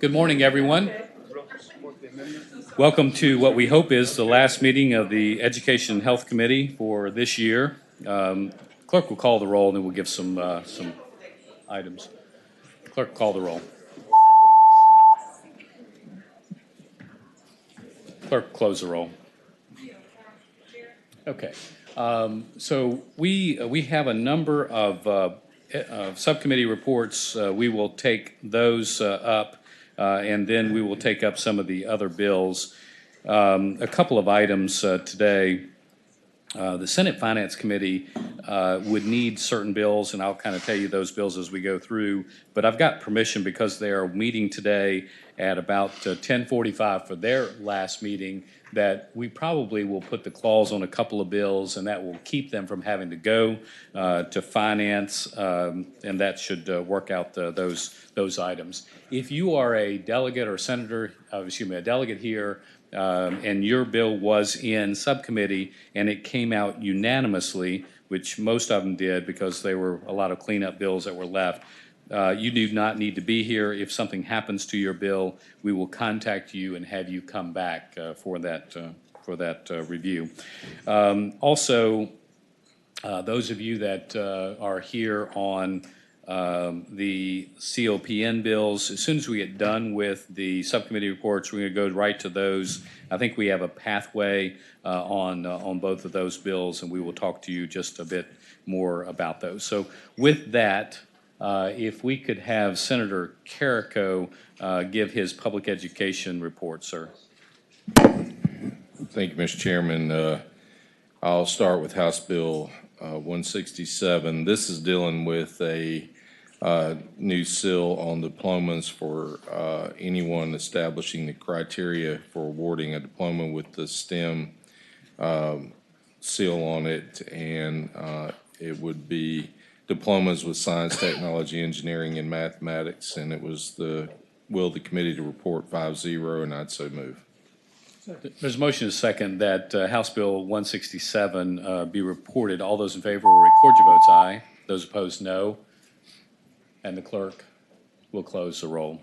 Good morning, everyone. Welcome to what we hope is the last meeting of the Education and Health Committee for this year. Clerk will call the roll, and then we'll give some items. Clerk, call the roll. Clerk, close the roll. Okay. So we have a number of subcommittee reports. We will take those up, and then we will take up some of the other bills. A couple of items today. The Senate Finance Committee would need certain bills, and I'll kind of tell you those bills as we go through. But I've got permission because they are meeting today at about 10:45 for their last meeting, that we probably will put the clause on a couple of bills, and that will keep them from having to go to finance, and that should work out those items. If you are a delegate or senator, a delegate here, and your bill was in subcommittee and it came out unanimously, which most of them did because there were a lot of cleanup bills that were left, you do not need to be here. If something happens to your bill, we will contact you and have you come back for that review. Also, those of you that are here on the COPN bills, as soon as we get done with the subcommittee reports, we're going to go right to those. I think we have a pathway on both of those bills, and we will talk to you just a bit more about those. So with that, if we could have Senator Carrico give his public education report, sir. Thank you, Mr. Chairman. I'll start with House Bill 167. This is dealing with a new seal on diplomas for anyone establishing the criteria for awarding a diploma with the STEM seal on it, and it would be diplomas with science, technology, engineering, and mathematics, and it was the will of the committee to report 5-0, and I'd so move. There's a motion to second that House Bill 167 be reported. All those in favor will record your votes aye. Those opposed, no. And the clerk will close the roll.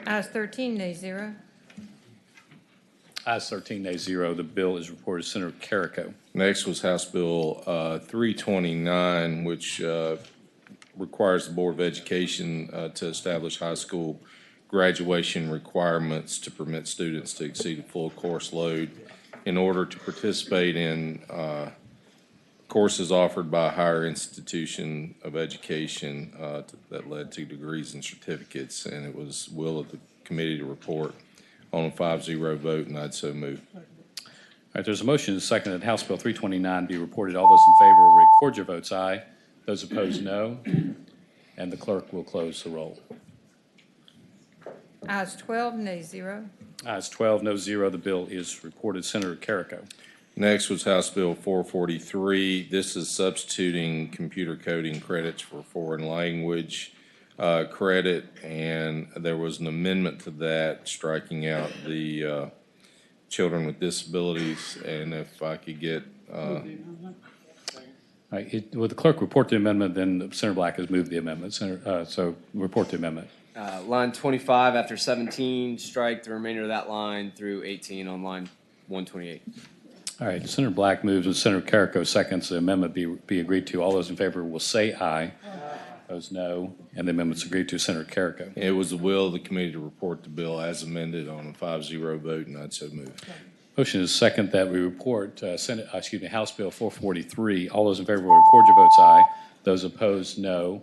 Ayes 13, nays 0. Ayes 13, nays 0. The bill is reported. Senator Carrico. Next was House Bill 329, which requires the Board of Education to establish high school graduation requirements to permit students to exceed a full course load in order to participate in courses offered by a higher institution of education that led to degrees and certificates, and it was will of the committee to report on a 5-0 vote, and I'd so move. All right, there's a motion to second that House Bill 329 be reported. All those in favor will record your votes aye. Those opposed, no. And the clerk will close the roll. Ayes 12, nays 0. Ayes 12, no 0. The bill is reported. Senator Carrico. Next was House Bill 443. This is substituting computer coding credits for foreign language credit, and there was an amendment to that, striking out the children with disabilities. And if I could get Will the clerk report the amendment? Then Senator Black has moved the amendment. So report the amendment. Line 25 after 17, strike the remainder of that line through 18 on line 128. All right, Senator Black moves and Senator Carrico seconds the amendment be agreed to. All those in favor will say aye. Those no, and the amendment's agreed to. Senator Carrico. it was the will of the committee to report the bill as amended on a 5-0 vote, and I'd so move. Motion is second that we report House Bill 443. All those in favor will record your votes aye. Those opposed, no.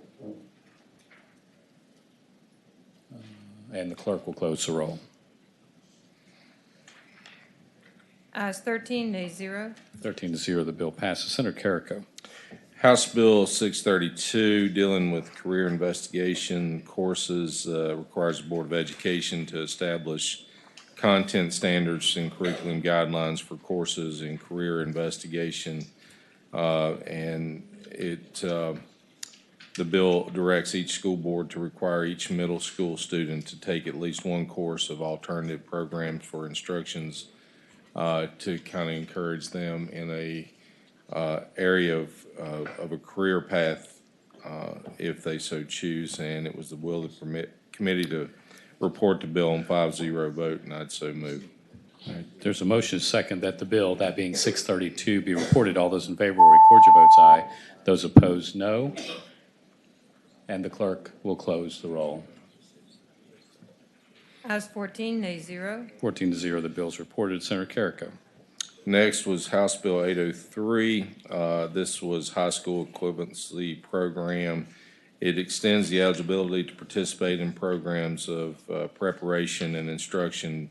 And the clerk will close the roll. Ayes 13, nays 0. 13-0, the bill passes. Senator Carrico. House Bill 632, dealing with career investigation courses, requires the Board of Education to establish content standards and curriculum guidelines for courses in career investigation. And the bill directs each school board to require each middle school student to take at least one course of alternative programs for instructions to kind of encourage them in a area of a career path if they so choose, and it was the will of the committee to report the bill on 5-0 vote, and I'd so move. All right, there's a motion second that the bill, that being 632, be reported. All those in favor will record your votes aye. Those opposed, no. And the clerk will close the roll. Ayes 14, nays 0. 14-0, the bill is reported. Senator Carrico. Next was House Bill 803. This was high school equivalency program. It extends the eligibility to participate in programs of preparation and instruction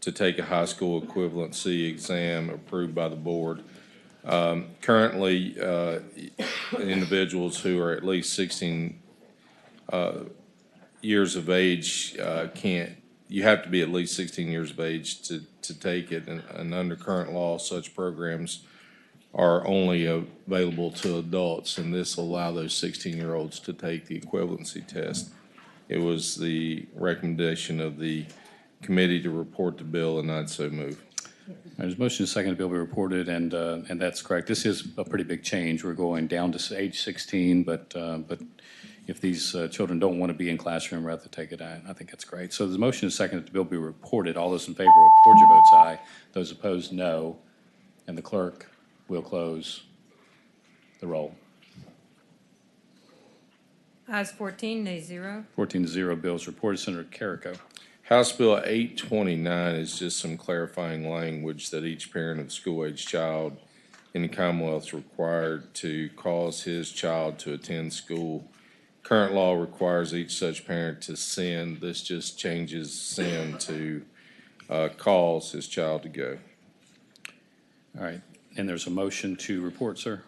to take a high school equivalency exam approved by the board. Currently, individuals who are at least 16 years of age you have to be at least 16 years of age to take it, and under current law, such programs are only available to adults, and this will allow those 16-year-olds to take the equivalency test. It was the recommendation of the committee to report the bill, and I'd so move. There's a motion second, the bill be reported, and that's correct. This is a pretty big change. We're going down to age 16, but if these children don't want to be in classroom, rather take it, I think that's great. So the motion is second that the bill be reported. All those in favor will record your votes aye. Those opposed, no. And the clerk will close the roll. Ayes 14, nays 0. 14-0, bill is reported. Senator Carrico. House Bill 829 is just some clarifying language that each parent of a school-age child in the Commonwealth is required to cause his child to attend school. Current law requires each such parent to send. This just changes send to cause his child to go. All right, and there's a motion to report, sir.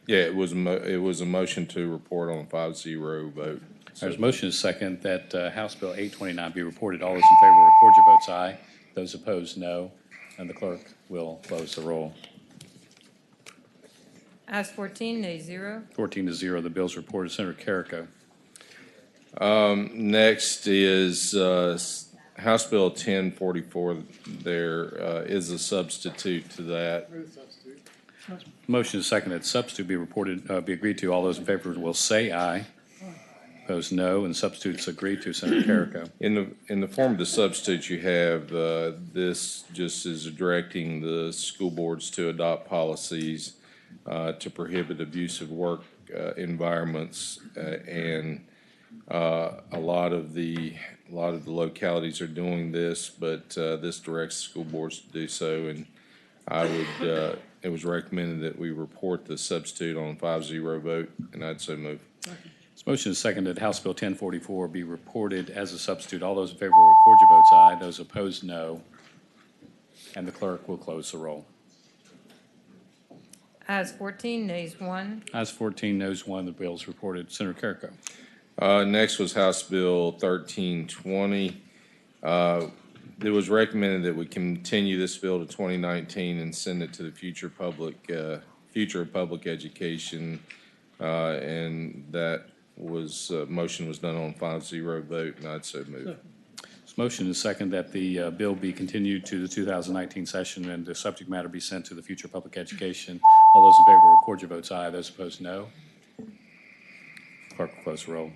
Yeah, it was a motion to report on a 5-0 vote. There's a motion is second that House Bill 829 be reported. All those in favor will record your votes aye. Those opposed, no. And the clerk will close the roll. Ayes 14, nays 0. 14-0, the bill is reported. Senator Carrico. Next is House Bill 1044. There is a substitute to that. Motion is second that substitute be reported, be agreed to. All those in favor will say aye. Opposed, no. And substitutes agreed to. Senator Carrico. In the form of the substitute you have, this just is directing the school boards to adopt policies to prohibit abusive work environments, and a lot of the localities are doing this, but this directs school boards to do so, and it was recommended that we report the substitute on a 5-0 vote, and I'd so move. This motion is second that House Bill 1044 be reported as a substitute. All those in favor will record your votes aye. Those opposed, no. And the clerk will close the roll. Ayes 14, nays 1. Ayes 14, noes 1. The bill is reported. Senator Carrico. Next was House Bill 1320. It was recommended that we continue this bill to 2019 and send it to the future of public education, and that was motion was done on 5-0 vote, and I'd so move. This motion is second that the bill be continued to the 2019 session and the subject matter be sent to the future of public education. All those in favor will record your votes aye. Those opposed, no. Clerk will close the roll.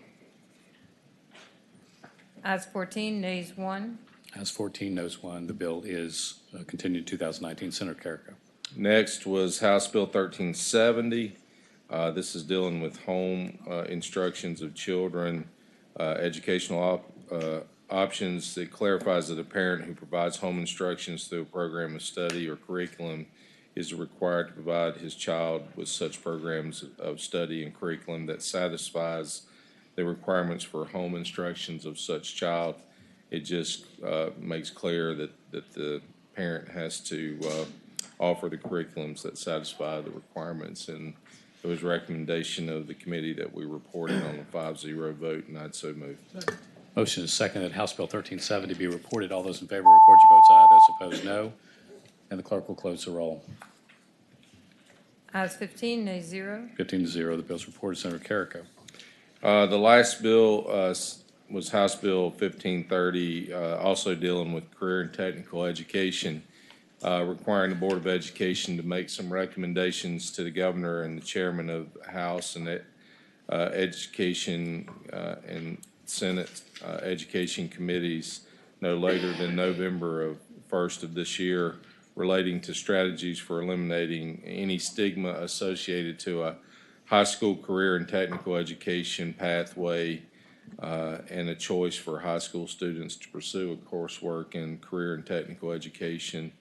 Ayes 14, nays 1. Ayes 14, noes 1. The bill is continued 2019. Senator Carrico. Next was House Bill 1370. This is dealing with home instructions of children, educational options. It clarifies that a parent who provides home instructions through a program of study or curriculum is required to provide his child with such programs of study and curriculum that satisfies the requirements for home instructions of such child. It just makes clear that the parent has to offer the curriculums that satisfy the requirements, and it was recommendation of the committee that we reported on a 5-0 vote, and I'd so move. Motion is second that House Bill 1370 be reported. All those in favor record your votes aye. Those opposed, no. And the clerk will close the roll. Ayes 15, nays 0. 15-0. The bill is reported. Senator Carrico. The last bill was House Bill 1530, also dealing with career and technical education, requiring the Board of Education to make some recommendations to the governor and the chairman of the House, and Education and Senate Education Committees no later than November 1st of this year relating to strategies for eliminating any stigma associated to a high school career and technical education pathway and a choice for high school students to pursue a coursework in career and technical education.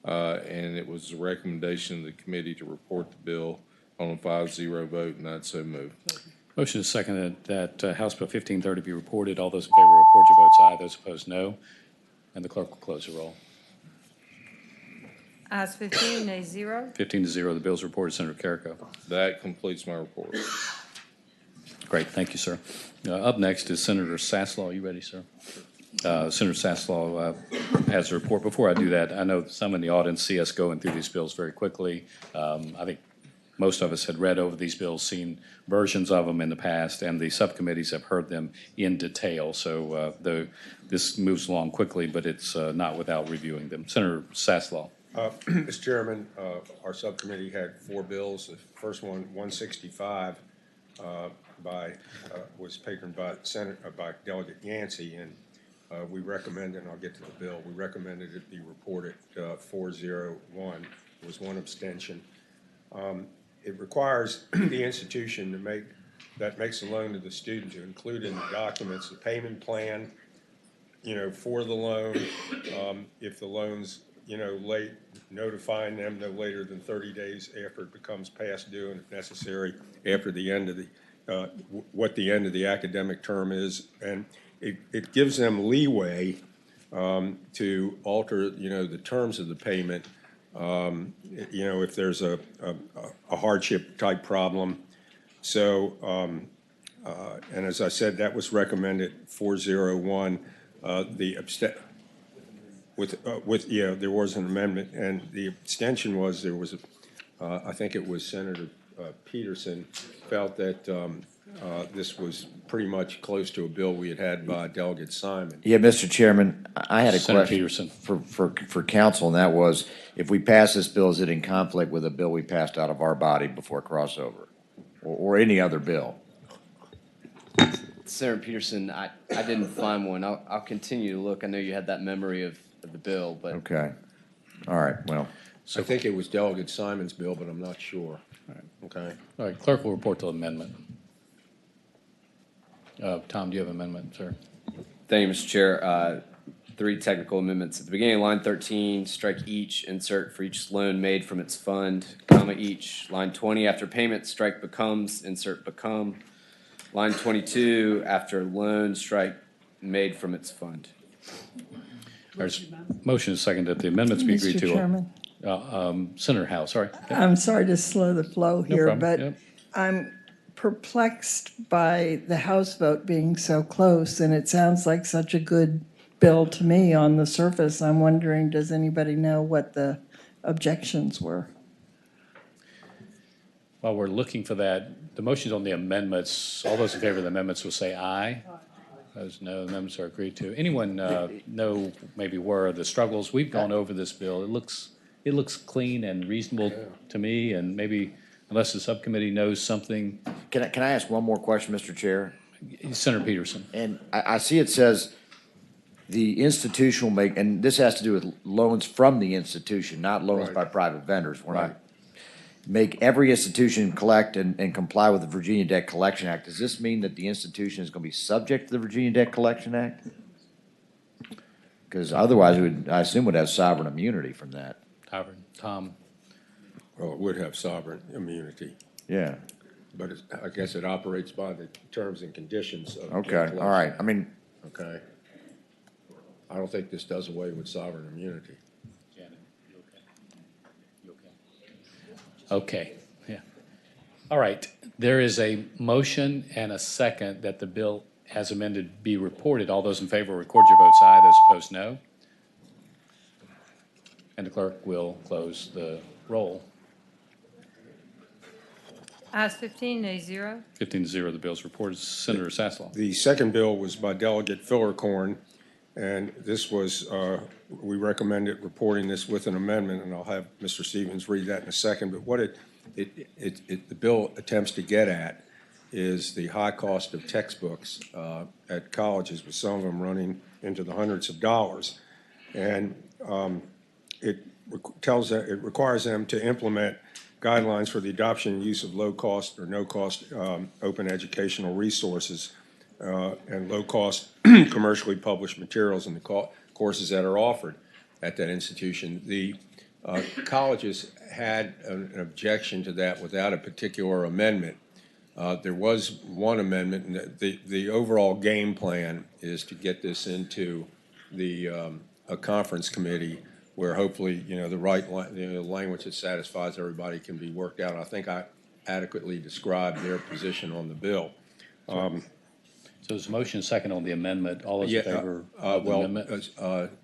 And it was a recommendation of the committee to report the bill on a 5-0 vote, and I'd so move. Motion is seconded that House Bill 1530 be reported. All those in favor record your votes aye. Those opposed, no. And the clerk will close the roll. Ayes 15, nays 0. 15-0, the bill is reported. Senator Carrico. That completes my report. Great, thank you, sir. Up next is Senator Saslaw. Are you ready, sir? Senator Saslaw has a report. Before I do that, I know some in the audience see us going through these bills very quickly. I think most of us had read over these bills, seen versions of them in the past, and the subcommittees have heard them in detail. So this moves along quickly, but it's not without reviewing them. Senator Saslaw. Mr. Chairman, our subcommittee had 4 bills. The first one, 165, was patroned by Delegate Yancey, and we recommended, and I'll get to the bill, we recommended it be reported 401. There was 1 abstention. It requires the institution that makes a loan to the student to include in the documents the payment plan, for the loan. If the loan's, late, notifying them no later than 30 days after it becomes past due, and if necessary, after the end of what the end of the academic term is. And it gives them leeway to alter, the terms of the payment, if there's a hardship type problem. So, and as I said, that was recommended 401. There was an amendment, and the abstention was I think it was Senator Peterson felt that this was pretty much close to a bill we had by Delegate Simon. Yeah, Mr. Chairman, I had a Senator question Peterson. for council, and that was, if we pass this bill, is it in conflict with a bill we passed out of our body before crossover, or any other bill? Senator Peterson, I didn't find one. I'll continue to look. I know you had that memory of the bill, but Okay. All right, well. I think it was Delegate Simon's bill, but I'm not sure. Okay. All right, clerk will report the amendment. Tom, do you have an amendment, sir? thank you, Mr. Chair. 3 technical amendments. At the beginning of line 13, strike each, insert for each loan made from its fund, comma each. Line 20, after payment, strike becomes, insert become. Line 22, after loan, strike made from its fund. There's motion is second that the amendments be agreed Mr. to. Chairman, Senator Howe, sorry. I'm sorry to slow the flow here, problem. but Yep. I'm perplexed by the House vote being so close, and it sounds like such a good bill to me on the surface. I'm wondering, does anybody know what the objections were? While we're looking for that, the motion's on the amendments. All those in favor of the amendments will say aye. Those no, amendments are agreed to. Anyone know maybe where are the struggles? We've gone over this bill. It looks clean and reasonable to me, and maybe unless the subcommittee knows something. Can I ask one more question, Mr. Chair? Senator Peterson. And I see it says the institution will make, and this has to do with loans from the institution, not loans Right. by private vendors. We're not, make every institution collect and comply with the Virginia Debt Collection Act. Does this mean that the institution is going to be subject to the Virginia Debt Collection Act? Because otherwise, I assume would have sovereign immunity from that. Tom. Well, it would have sovereign immunity, Yeah. but I guess it operates by the terms and conditions of. Okay. All right. I mean, Okay. I don't think this does away with sovereign immunity. Janet, you okay? You okay? Okay, yeah. All right, there is a motion and a second that the bill as amended be reported. All those in favor record your votes aye, those opposed no. And the clerk will close the roll. Ayes 15, nays 0. 15-0, the bill is reported. Senator Saslaw. The second bill was by Delegate Fillercorn, and this was, we recommended reporting this with an amendment, and I'll have Mr. Stevens read that in a second. But what the bill attempts to get at is the high cost of textbooks at colleges, with some of them running into the hundreds of dollars. And it requires them to implement guidelines for the adoption and use of low-cost or no-cost open educational resources and low-cost commercially published materials in the courses that are offered at that institution. The colleges had an objection to that without a particular amendment. There was one amendment, and the overall game plan is to get this into a conference committee where hopefully, the right language that satisfies everybody can be worked out. I think I adequately described their position on the bill. So there's a motion second on the amendment. All those in favor of the amendment?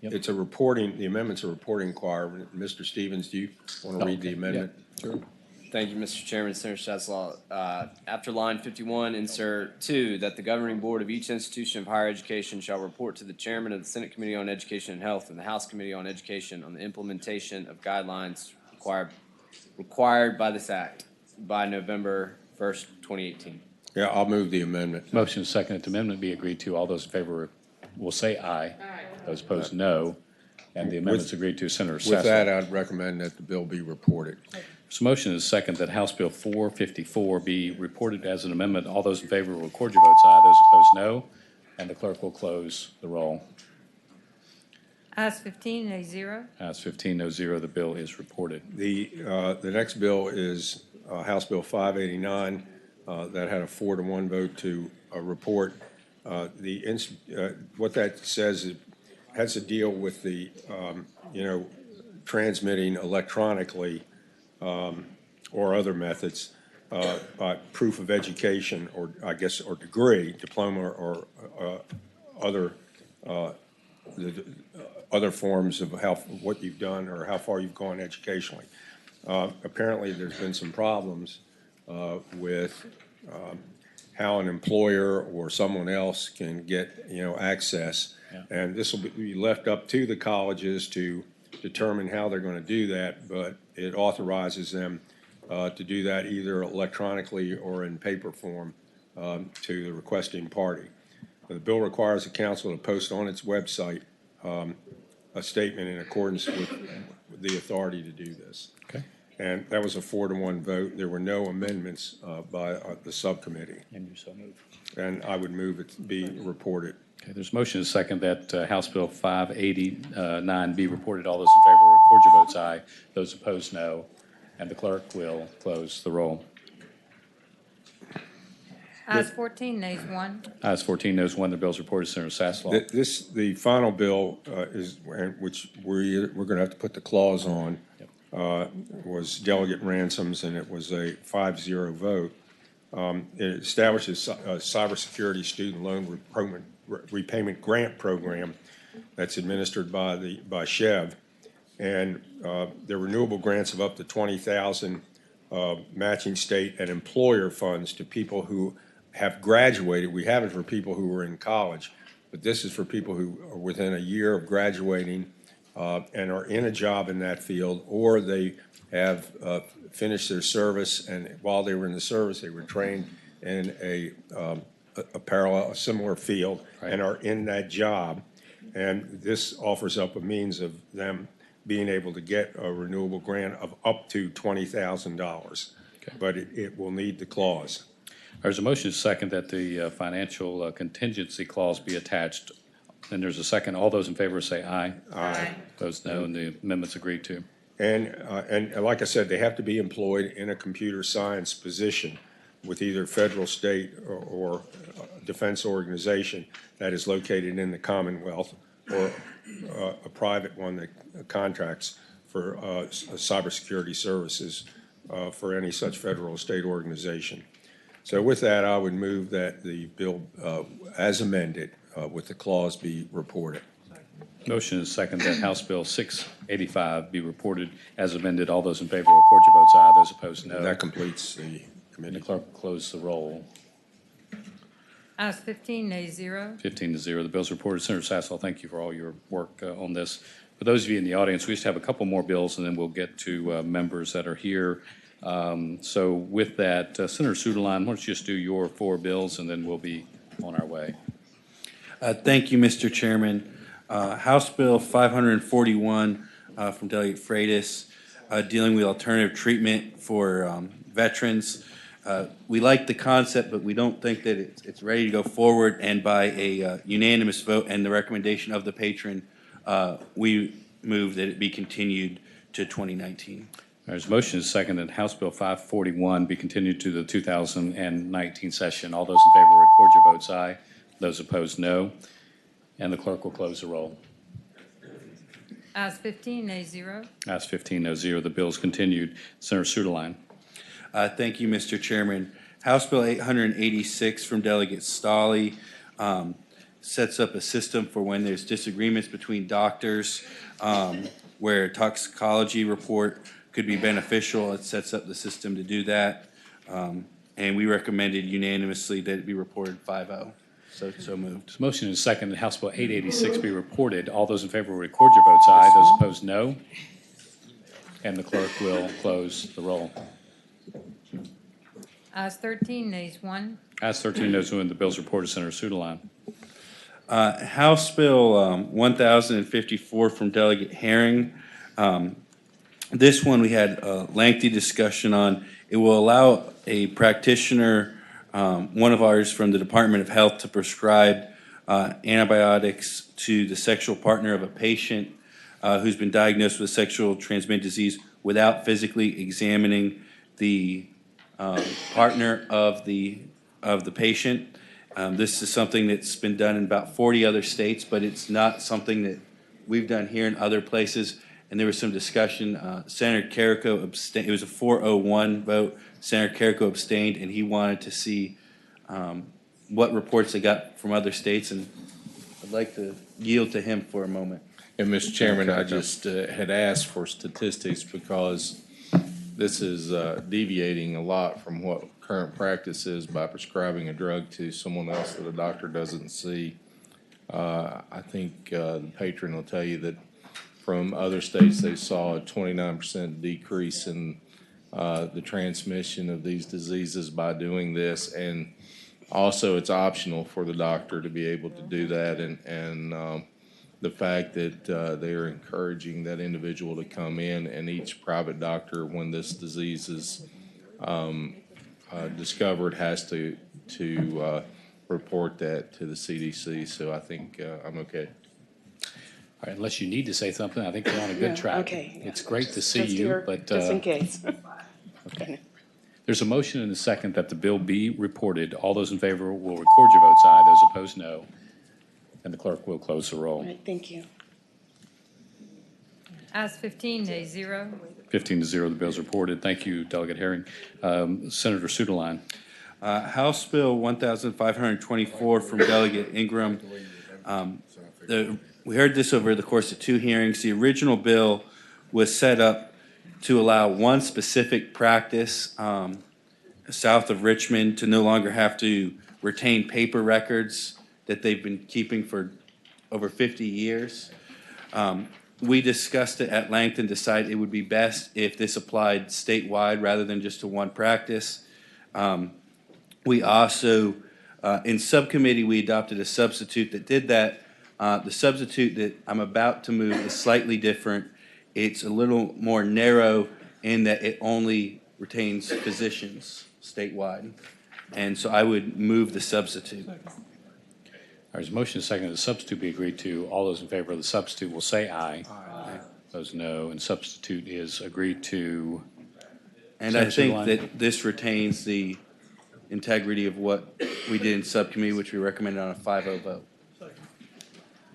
It's a reporting, the amendment's a reporting requirement. Mr. Stevens, do you want to read the amendment? Sure. Thank you, Mr. Chairman. Senator Stanislaw. After line 51, insert 2, that the governing board of each institution of higher education shall report to the chairman of the Senate Committee on Education and Health and the House Committee on Education on the implementation of guidelines required by this act by November 1st, 2018. Yeah, I'll move the amendment. Motion second that the amendment be agreed to. All those in favor will say aye. Those opposed, no. And the amendment's agreed to. Senator Sassler. With that, I'd recommend that the bill be reported. So motion is second that House Bill 454 be reported as an amendment. All those in favor will record your votes aye. Those opposed, no. And the clerk will close the roll. Ayes 15, nays 0. Ayes 15, no 0. The bill is reported. The next bill is House Bill 589. That had a 4-to-1 vote to report. What that says, it has to deal with the, transmitting electronically or other methods by proof of education or, or degree, diploma or other forms of what you've done or how far you've gone educationally. Apparently, there's been some problems with how an employer or someone else can get, access. Yeah. And this will be left up to the colleges to determine how they're going to do that, but it authorizes them to do that either electronically or in paper form to the requesting party. The bill requires the council to post on its website a statement in accordance with the authority to do this. Okay. And that was a 4-to-1 vote. There were no amendments by the subcommittee. And you so move. And I would move it be reported. Okay, there's a motion is second that House Bill 589 be reported. All those in favor will record your votes aye. Those opposed, no. And the clerk will close the roll. Ayes 14, nays 1. Ayes 14, noes 1. The bill is reported. Senator Sasslaw. The final bill which we're going to have to put the clause on, was delegate ransoms, and it was a 5-0 vote. It establishes a cybersecurity student loan repayment grant program that's administered by SHEV, and they're renewable grants of up to $20,000 matching state and employer funds to people who have graduated. We have it for people who were in college, but this is for people who are within a year of graduating and are in a job in that field, or they have finished their service, and while they were in the service, they were trained in a similar field, right, and are in that job. And this offers up a means of them being able to get a renewable grant of up to $20,000. Okay. But it will need the clause. There's a motion second that the financial contingency clause be attached. And there's a second. All those in favor say aye. Aye. Those no, and the amendment's agreed to. And like I said, they have to be employed in a computer science position with either federal, state, or defense organization that is located in the Commonwealth, or a private one that contracts for cybersecurity services for any such federal or state organization. So with that, I would move that the bill as amended with the clause be reported. Motion is second that House Bill 685 be reported as amended. All those in favor will record your votes aye. Those opposed, no. And that completes the And committee. the clerk will close the roll. Ayes 15, nays 0. 15 to 0. The bill's reported. Senator Sasslaw, thank you for all your work on this. For those of you in the audience, we just have a couple more bills, and then we'll get to members that are here. So with that, Senator Suderline, why don't you just do your 4 bills, and then we'll be on our way. Thank you, Mr. Chairman. House Bill 541 from Delegate Freitas, dealing with alternative treatment for veterans. We like the concept, but we don't think that it's ready to go forward. And by a unanimous vote and the recommendation of the patron, we move that it be continued to 2019. There's a motion and a second that House Bill 541 be continued to the 2019 session. All those in favor record your votes aye. Those opposed, no. And the clerk will close the roll. Ayes 15, nays 0. Ayes 15, no 0. The bill is continued. Senator Suderline. Thank you, Mr. Chairman. House Bill 886 from Delegate Stolley sets up a system for when there's disagreements between doctors where a toxicology report could be beneficial. It sets up the system to do that. And we recommended unanimously that it be reported 5-0. So moved. There's a motion and a second that House Bill 886 be reported. All those in favor will record your votes aye. Those opposed, no. And the clerk will close the roll. Ayes 13, nays 1. Ayes 13, no 0. The bill is reported. Senator Suderline. House Bill 1054 from Delegate Herring. This one we had a lengthy discussion on. It will allow a practitioner, one of ours from the Department of Health, to prescribe antibiotics to the sexual partner of a patient who's been diagnosed with sexual transmitted disease without physically examining the partner of the patient. This is something that's been done in about 40 other states, but it's not something that we've done here in other places. And there was some discussion. Senator Carrico abstained. It was a 401 vote. Senator Carrico abstained, and he wanted to see what reports they got from other states. And I'd like to yield to him for a moment. And Mr. Chairman, I just had asked for statistics because this is deviating a lot from what current practice is by prescribing a drug to someone else that a doctor doesn't see. I think the patron will tell you that from other states, they saw a 29% decrease in the transmission of these diseases by doing this. And also, it's optional for the doctor to be able to do that. And the fact that they are encouraging that individual to come in, and each private doctor, when this disease is discovered, has to report that to the CDC. So I think I'm okay. All right, unless you need to say something, I think we're on a good track. Okay. It's great to see Just you, here, but. just in case. Okay. There's a motion and a second that the bill be reported. All those in favor will record your votes aye. Those opposed, no. And the clerk will close the roll. All right, thank you. Ayes 15, nays 0. 15 to 0, the bill is reported. Thank you, Delegate Herring. Senator Suderline. House Bill 1524 from Delegate Ingram. We heard this over the course of 2 hearings. The original bill was set up to allow one specific practice south of Richmond to no longer have to retain paper records that they've been keeping for over 50 years. We discussed it at length and decided it would be best if this applied statewide rather than just to one practice. We also, in subcommittee, we adopted a substitute that did that. The substitute that I'm about to move is slightly different. It's a little more narrow in that it only retains physicians statewide. And so I would move the substitute. There's a motion and a second that the substitute be agreed to. All those in favor of the substitute will say aye. Aye. Those no, and substitute is agreed to. And I Senator think Suderline. that this retains the integrity of what we did in subcommittee, which we recommended on a 5-0 vote.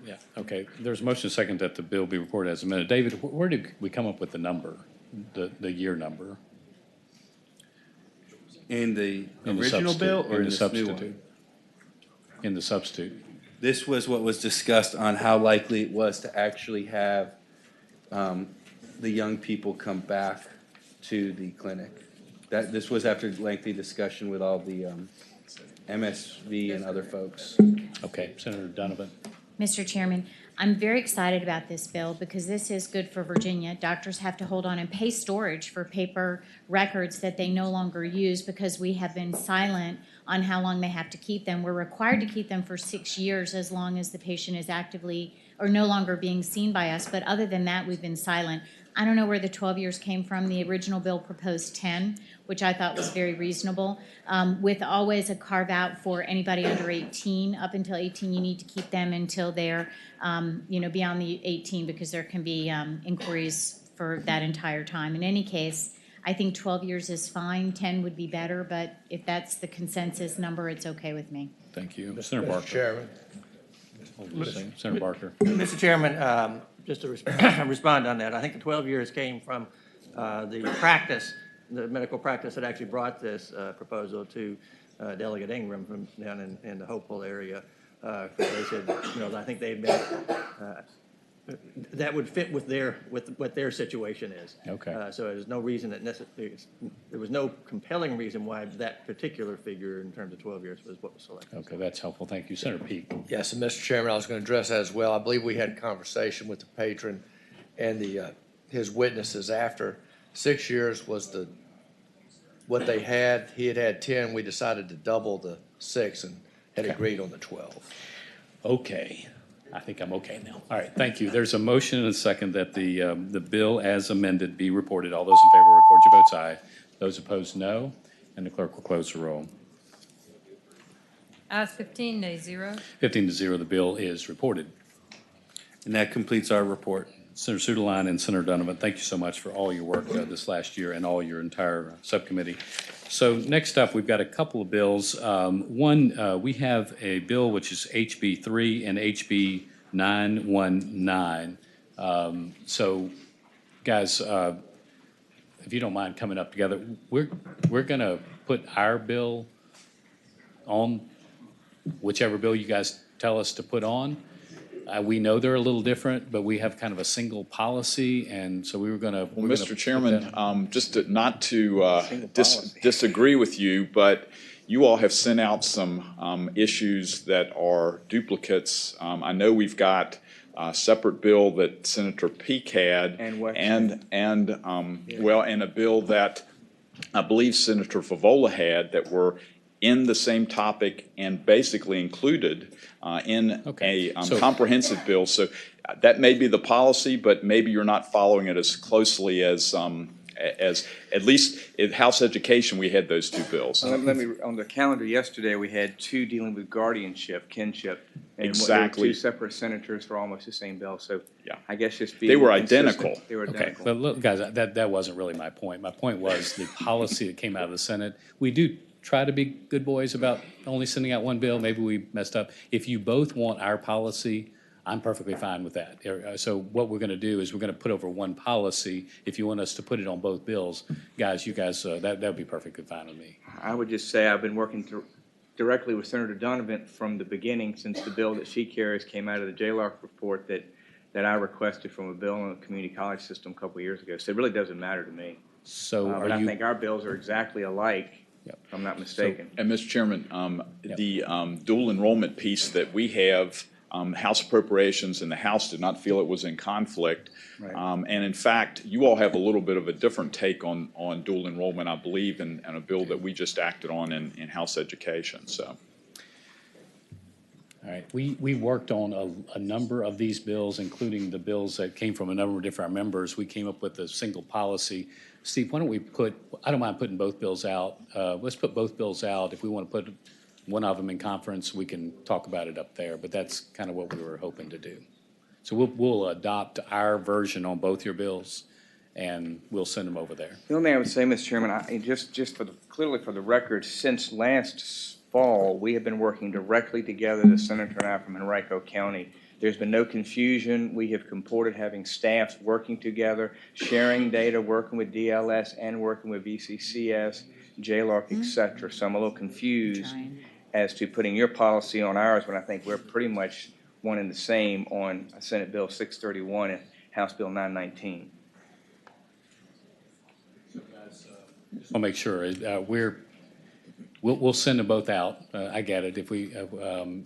Yeah, okay. There's a motion and a second that the bill be reported as amended. David, where did we come up with the number, the year number? In the In the original substitute, bill or in this new substitute? one? In the substitute. This was what was discussed on how likely it was to actually have the young people come back to the clinic. This was after lengthy discussion with all the MSV and other folks. Okay, Senator Donovan. Mr. Chairman, I'm very excited about this bill because this is good for Virginia. Doctors have to hold on and pay storage for paper records that they no longer use because we have been silent on how long they have to keep them. We're required to keep them for 6 years as long as the patient is actively or no longer being seen by us. But other than that, we've been silent. I don't know where the 12 years came from. The original bill proposed 10, which I thought was very reasonable, with always a carve out for anybody under 18. Up until 18, you need to keep them until they're, beyond the 18 because there can be inquiries for that entire time. In any case, I think 12 years is fine. 10 would be better, but if that's the consensus number, it's okay with me. Thank you. Senator Mr. Barker. Chairman. Senator Barker. Mr. Chairman, just to respond on that, I think the 12 years came from the practice, the medical practice that actually brought this proposal to Delegate Ingram from down in the Hopewell area. They said, I think they've been, that would fit with what their situation is. Okay. So there's no reason that there was no compelling reason why that particular figure in terms of 12 years was what was selected. Okay, that's helpful. Thank you. Senator Peake. Yes, and Mr. Chairman, I was going to address that as well. I believe we had a conversation with the patron and his witnesses after. 6 years was what they had. He had 10. We decided to double the 6 and had agreed on the 12. Okay. I think I'm okay now. All right, thank you. There's a motion and a second that the bill as amended be reported. All those in favor record your votes aye. Those opposed, no. And the clerk will close the roll. Ayes 15, nays 0. 15-0, the bill is reported. And that completes our report. Senator Sudeline and Senator Donovan, thank you so much for all your work this last year and all your entire subcommittee. So next up, we've got a couple of bills. One, we have a bill which is HB 3 and HB 919. So, guys, if you don't mind coming up together, we're going to put our bill on whichever bill you guys tell us to put on. We know they're a little different, but we have kind of a single policy, and so we were going to. Well, Mr. Chairman, not to disagree with you, but you all have sent out some issues that are duplicates. I know we've got a separate bill that Senator Peake had, and a bill that I believe Senator Favola had that were in the same topic and basically included in a comprehensive bill. So that may be the policy, but maybe you're not following it as closely as at least in House Education, we had those two bills. Let me, on the calendar yesterday, we had two dealing with guardianship, kinship. And exactly. Two separate senators for almost the same bill. So yeah, I guess just be they were identical. They were identical. But look, guys, that wasn't really my point. My point was the policy that came out of the Senate. We do try to be good boys about only sending out one bill. Maybe we messed up. If you both want our policy, I'm perfectly fine with that. So what we're going to do is we're going to put over one policy. If you want us to put it on both bills, guys, that would be perfectly fine with me. I would just say I've been working directly with Senator Donovan from the beginning since the bill that she carries came out of the JLARC report that I requested from a bill in the community college system a couple of years ago. So it really doesn't matter to me. So I think our bills are exactly alike. Yep. If I'm not mistaken. And Mr. Chairman, the dual enrollment piece that we have, House Appropriations and the House did not feel it was in conflict. Right. And in fact, you all have a little bit of a different take on dual enrollment, I believe, in a bill that we just acted on in House Education. So. All right, we worked on a number of these bills, including the bills that came from a number of different members. We came up with a single policy. Steve, why don't we I don't mind putting both bills out. Let's put both bills out. If we want to put one of them in conference, we can talk about it up there, but that's kind of what we were hoping to do. So we'll adopt our version on both your bills, and we'll send them over there. The only thing I would say, Mr. Chairman, just clearly for the record, since last fall, we have been working directly together, the Senator and I from Henrico County. There's been no confusion. We have comported having staffs working together, sharing data, working with DLS and working with VCCS, JLARC, et cetera. So I'm a little confused as to putting your policy on ours when I think we're pretty much one and the same on Senate Bill 631 and House Bill 919. I'll make sure we'll send them both out. I get it. If we,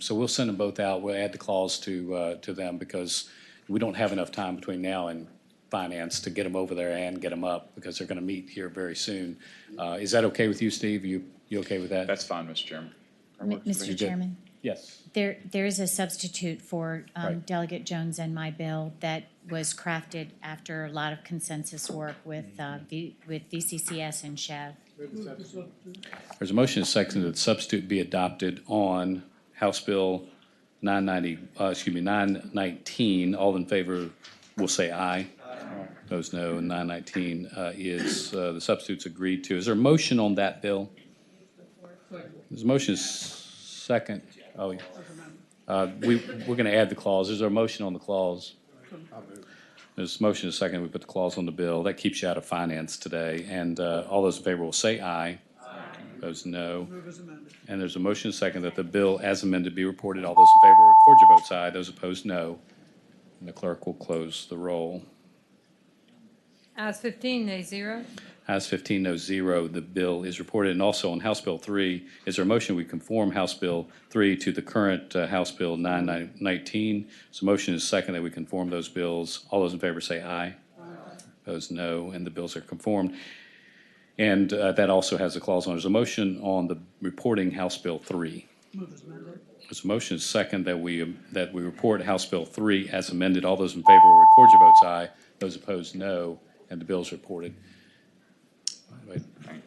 so we'll send them both out. We'll add the clause to them because we don't have enough time between now and finance to get them over there and get them up because they're going to meet here very soon. Is that okay with you, Steve? You okay with that? That's fine, Mr. Chairman. Mr. Chairman, Yes. there is a substitute for Right. Delegate Jones and my bill that was crafted after a lot of consensus work with VCCS and Chev. There's a motion and a second that the substitute be adopted on House Bill 919. All in favor will say aye. Opposed, no. And 919 is, the substitute's agreed to. Is there a motion on that bill? There's a motion second. Oh, yeah. We're going to add the clause. Is there a motion on the clause? There's a motion and a second. We put the clause on the bill. That keeps you out of finance today. And all those in favor will say aye. Opposed, no. And there's a motion and a second that the bill as amended be reported. All those in favor will record your votes aye. Those opposed, no. And the clerk will close the roll. Ayes 15, nays 0. Ayes 15, no 0. The bill is reported. And also on House Bill 3, is there a motion we conform House Bill 3 to the current House Bill 919? So motion is second that we conform those bills. All those in favor say aye. Opposed, no. And the bills are conformed. And that also has a clause on it. There's a motion on the reporting House Bill 3. There's a motion is second that we report House Bill 3 as amended. All those in favor will record your votes aye. Those opposed, no. And the bill is reported.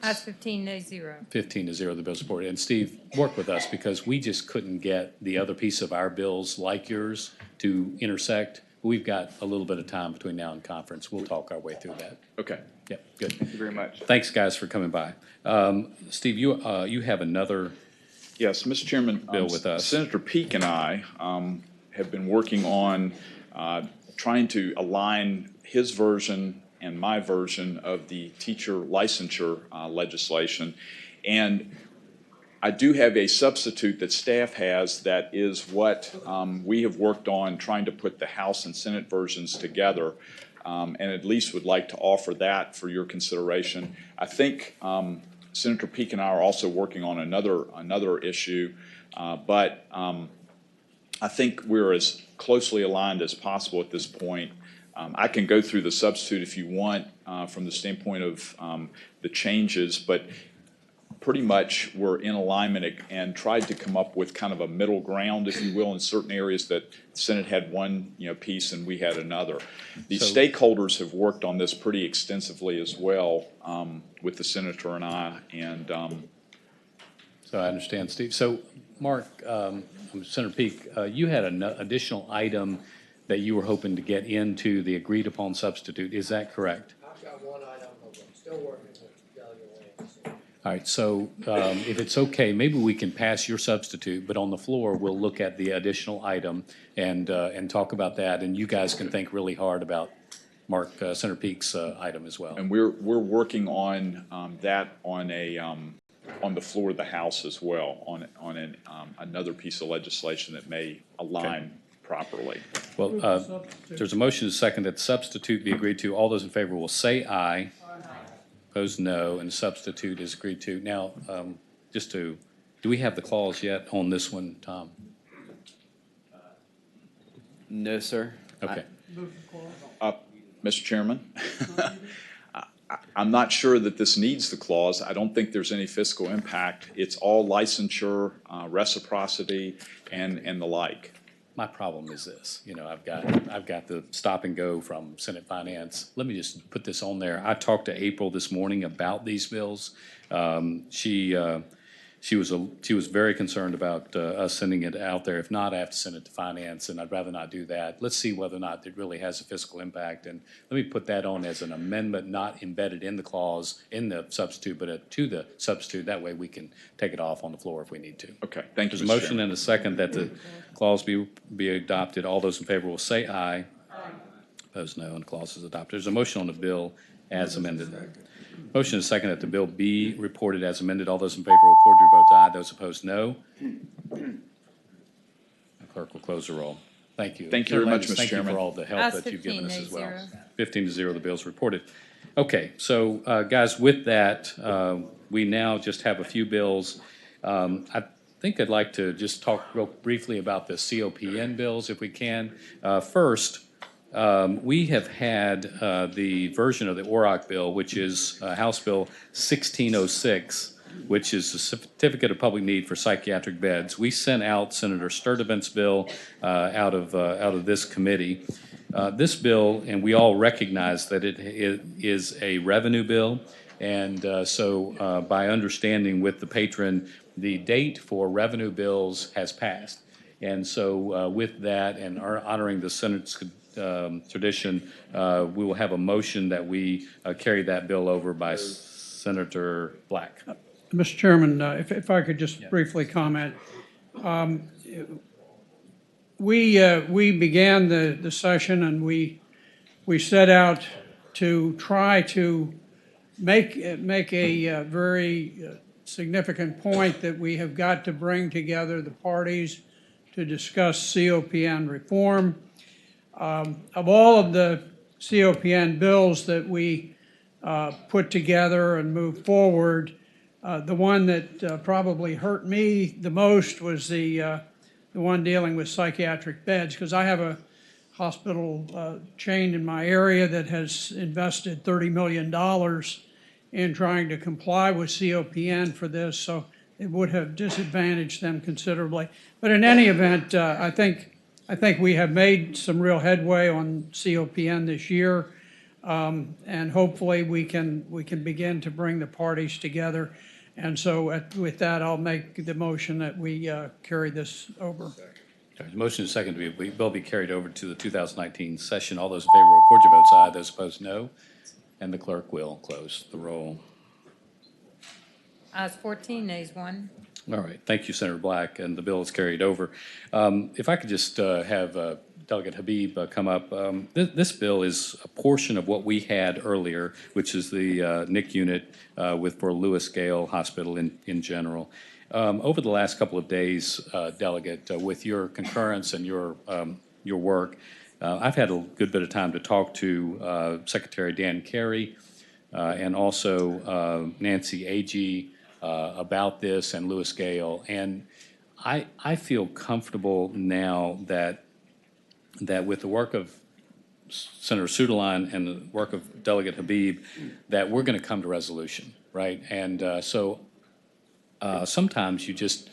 Ayes 15, nays 0. 15 to 0, the bill's reported. And Steve, work with us because we just couldn't get the other piece of our bills like yours to intersect. We've got a little bit of time between now and conference. We'll talk our way through that. Okay. Yep, good. Thank you very much. Thanks, guys, for coming by. Steve, you have another Yes, Mr. Chairman. Bill with us. Senator Peake and I have been working on trying to align his version and my version of the teacher licensure legislation. And I do have a substitute that staff has that is what we have worked on trying to put the House and Senate versions together, and at least would like to offer that for your consideration. I think Senator Peake and I are also working on another issue, but I think we're as closely aligned as possible at this point. I can go through the substitute if you want from the standpoint of the changes, but pretty much we're in alignment and tried to come up with kind of a middle ground, if you will, in certain areas that the Senate had one piece and we had another. The stakeholders have worked on this pretty extensively as well with the senator and I. And so I understand, Steve. So, Mark, Senator Peake, you had an additional item that you were hoping to get into the agreed upon substitute. Is that correct? I've got one item, I'm still working with Delegate Williams. All right, so if it's okay, maybe we can pass your substitute, but on the floor, we'll look at the additional item and talk about that, and you guys can think really hard about Senator Peake's item as well. And we're working on that on the floor of the House as well, on another piece of legislation that may align properly. Well, there's a motion to second that the substitute be agreed to. All those in favor will say aye. Opposed, no, and the substitute is agreed to. Now, do we have the clause yet on this one, Tom? No, sir. Okay. Mr. Chairman, I'm not sure that this needs the clause. I don't think there's any fiscal impact. It's all licensure, reciprocity, and the like. My problem is this, I've got the stop and go from Senate Finance. Let me just put this on there. I talked to April this morning about these bills. She was very concerned about us sending it out there. If not, I have to send it to Finance, and I'd rather not do that. Let's see whether or not it really has a fiscal impact. And let me put that on as an amendment, not embedded in the clause, in the substitute, but to the substitute. That way we can take it off on the floor if we need to. Okay, thank you, There's Mr. a motion Chairman. and a second that the clause be adopted. All those in favor will say aye. Opposed, no, and the clause is adopted. There's a motion on the bill as amended. Motion is second that the bill be reported as amended. All those in favor will record your votes aye. Those opposed, no. The clerk will close the roll. Thank you. Thank you very much, Landis, Mr. Thank you Chairman. for all the help Ayes that you've 15, given us nays as well. 0. 15 to 0, the bill is reported. Okay, so guys, with that, we now just have a few bills. I think I'd like to just talk real briefly about the COPN bills, if we can. First, we have had the version of the OROC bill, which is House Bill 1606, which is the Certificate of Public Need for Psychiatric Beds. We sent out Senator Sturdivant's bill out of this committee. This bill, and we all recognize that it is a revenue bill, and so by understanding with the patron, the date for revenue bills has passed. And so with that and honoring the Senate's tradition, we will have a motion that we carry that bill over by Senator Black. Mr. Chairman, if I could just briefly comment. We began the session and we set out to try to make a very significant point that we have got to bring together the parties to discuss COPN reform. Of all of the COPN bills that we put together and moved forward, the one that probably hurt me the most was the one dealing with psychiatric beds, because I have a hospital chain in my area that has invested $30 million in trying to comply with COPN for this, so it would have disadvantaged them considerably. But in any event, I think we have made some real headway on COPN this year, and hopefully we can begin to bring the parties together. And so with that, I'll make the motion that we carry this over. The motion is second to be bill be carried over to the 2019 session. All those in favor, record your votes aye. Those opposed, no. And the clerk will close the roll. Ayes 14, nays 1. All right. Thank you, Senator Black, and the bill is carried over. If I could just have Delegate Habib come up. This bill is a portion of what we had earlier, which is the NIC unit for Lewis Gale Hospital in general. Over the last couple of days, Delegate, with your concurrence and your work, I've had a good bit of time to talk to Secretary Dan Carey and also Nancy Agee about this and Lewis Gale. And I feel comfortable now that with the work of Senator Sudaline and the work of Delegate Habib, that we're going to come to resolution, right? And so sometimes you just,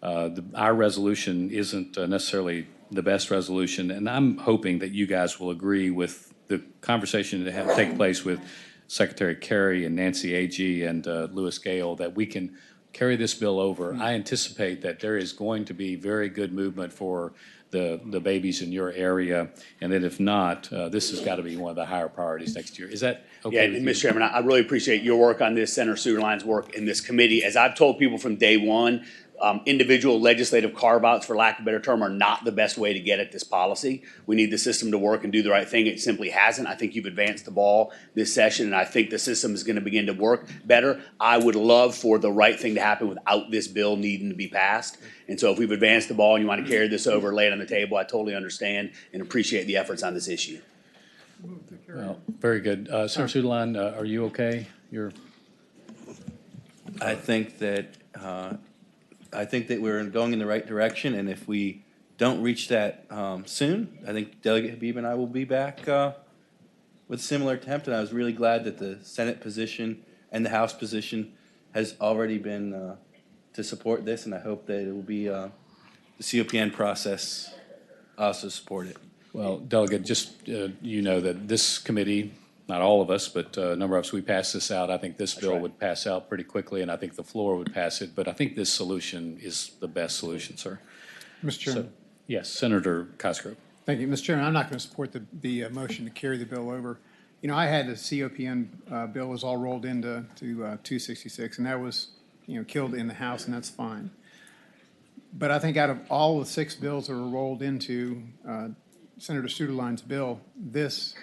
our resolution isn't necessarily the best resolution, and I'm hoping that you guys will agree with the conversation that had to take place with Secretary Carey and Nancy Agee and Lewis Gale, that we can carry this bill over. I anticipate that there is going to be very good movement for the babies in your area, and that if not, this has got to be one of the higher priorities next year. Is that okay? Yeah, Mr. Chairman, I really appreciate your work on this, Senator Sudaline's work in this committee. As I've told people from day one, individual legislative carve-outs, for lack of a better term, are not the best way to get at this policy. We need the system to work and do the right thing. It simply hasn't. I think you've advanced the ball this session, and I think the system is going to begin to work better. I would love for the right thing to happen without this bill needing to be passed. And so if we've advanced the ball and you want to carry this over, lay it on the table, I totally understand and appreciate the efforts on this issue. Well, very good. Senator Sudaline, are you okay? I think that we're going in the right direction, and if we don't reach that soon, I think Delegate Habib and I will be back with a similar attempt. And I was really glad that the Senate position and the House position has already been to support this, and I hope that it will be the COPN process also support it. Well, Delegate, just you know that this committee, not all of us, but a number of us, we passed this out. I think this bill would pass out pretty quickly, and I think the floor would pass it. But I think this solution is the best solution, sir. Mr. Chairman. So, yes, Senator Cosgrove. Thank you, Mr. Chairman. I'm not going to support the motion to carry the bill over. You know, I had the COPN bill was all rolled into 266, and that was, killed in the House, and that's fine. But I think out of all the 6 bills that were rolled into Senator Sudaline's bill, this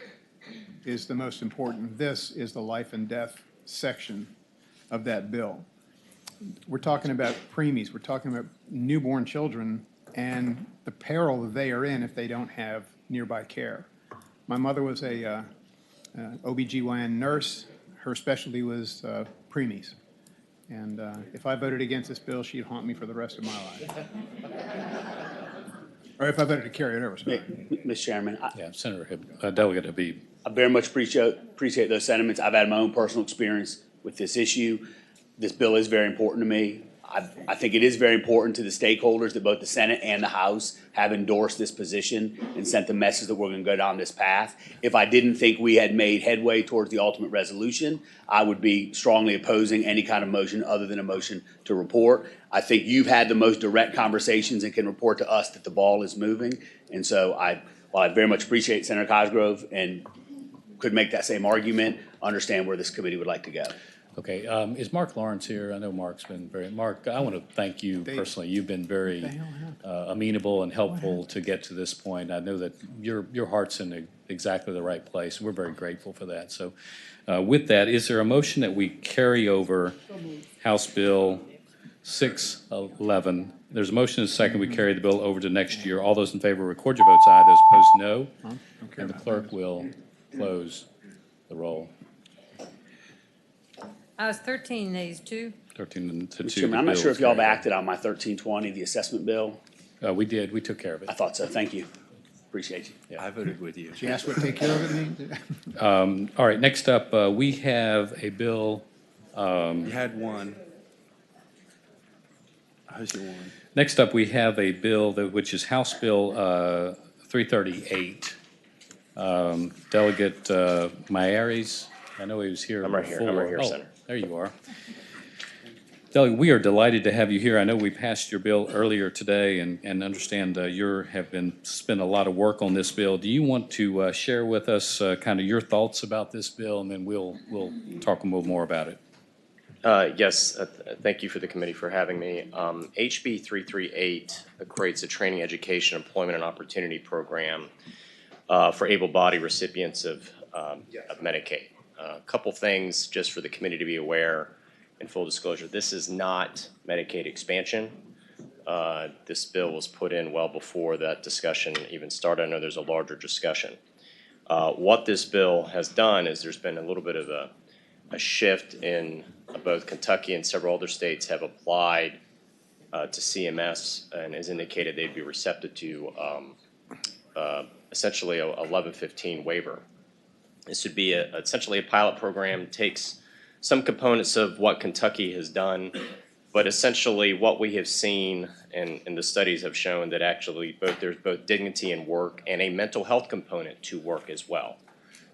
is the most important. This is the life and death section of that bill. We're talking about preemies. We're talking about newborn children and the peril that they are in if they don't have nearby care. My mother was a OBGYN nurse. Her specialty was preemies. And if I voted against this bill, she'd haunt me for the rest of my life. Or if I voted to carry it over, sorry. Mr. Chairman, Yeah, Senator Delegate Habib. I very much appreciate those sentiments. I've had my own personal experience with this issue. This bill is very important to me. I think it is very important to the stakeholders that both the Senate and the House have endorsed this position and sent the message that we're going to go down this path. If I didn't think we had made headway towards the ultimate resolution, I would be strongly opposing any kind of motion other than a motion to report. I think you've had the most direct conversations and can report to us that the ball is moving. And so while I very much appreciate Senator Cosgrove and could make that same argument, understand where this committee would like to go. Okay, is Mark Lawrence here? I know Mark's been Mark, I want to thank you personally. You've been very amenable and helpful to get to this point. I know that your heart's in exactly the right place. We're very grateful for that. So with that, is there a motion that we carry over House Bill 611? There's a motion and a second. We carry the bill over to next year. All those in favor record your votes aye. Those opposed no. And the clerk will close the roll. Ayes 13, nays 2. 13 to 2. Mr. Chairman, I'm not sure if y'all have acted on my 1320, the assessment bill. We did. We took care of it. I thought so. Thank you. Appreciate you. I voted with you. She asked what take care of it means? All right, next up, we have a bill. You had one. How's your one? Next up, we have a bill which is House Bill 338. Delegate Mieres, I know he was here I'm right here. I'm right here, Senator. There you are. Delegate, we are delighted to have you here. I know we passed your bill earlier today and understand you have spent a lot of work on this bill. Do you want to share with us kind of your thoughts about this bill, and then we'll talk a little more about it? Yes, thank you for the committee for having me. HB 338 creates a training, education, employment, and opportunity program for able-bodied recipients of Medicaid. A couple things just for the committee to be aware. In full disclosure, this is not Medicaid expansion. This bill was put in well before that discussion even started. I know there's a larger discussion. What this bill has done is there's been a little bit of a shift in both Kentucky and several other states have applied to CMS and has indicated they'd be receptive to essentially a 1115 waiver. This would be essentially a pilot program, takes some components of what Kentucky has done, but essentially what we have seen and the studies have shown that actually there's both dignity in work and a mental health component to work as well.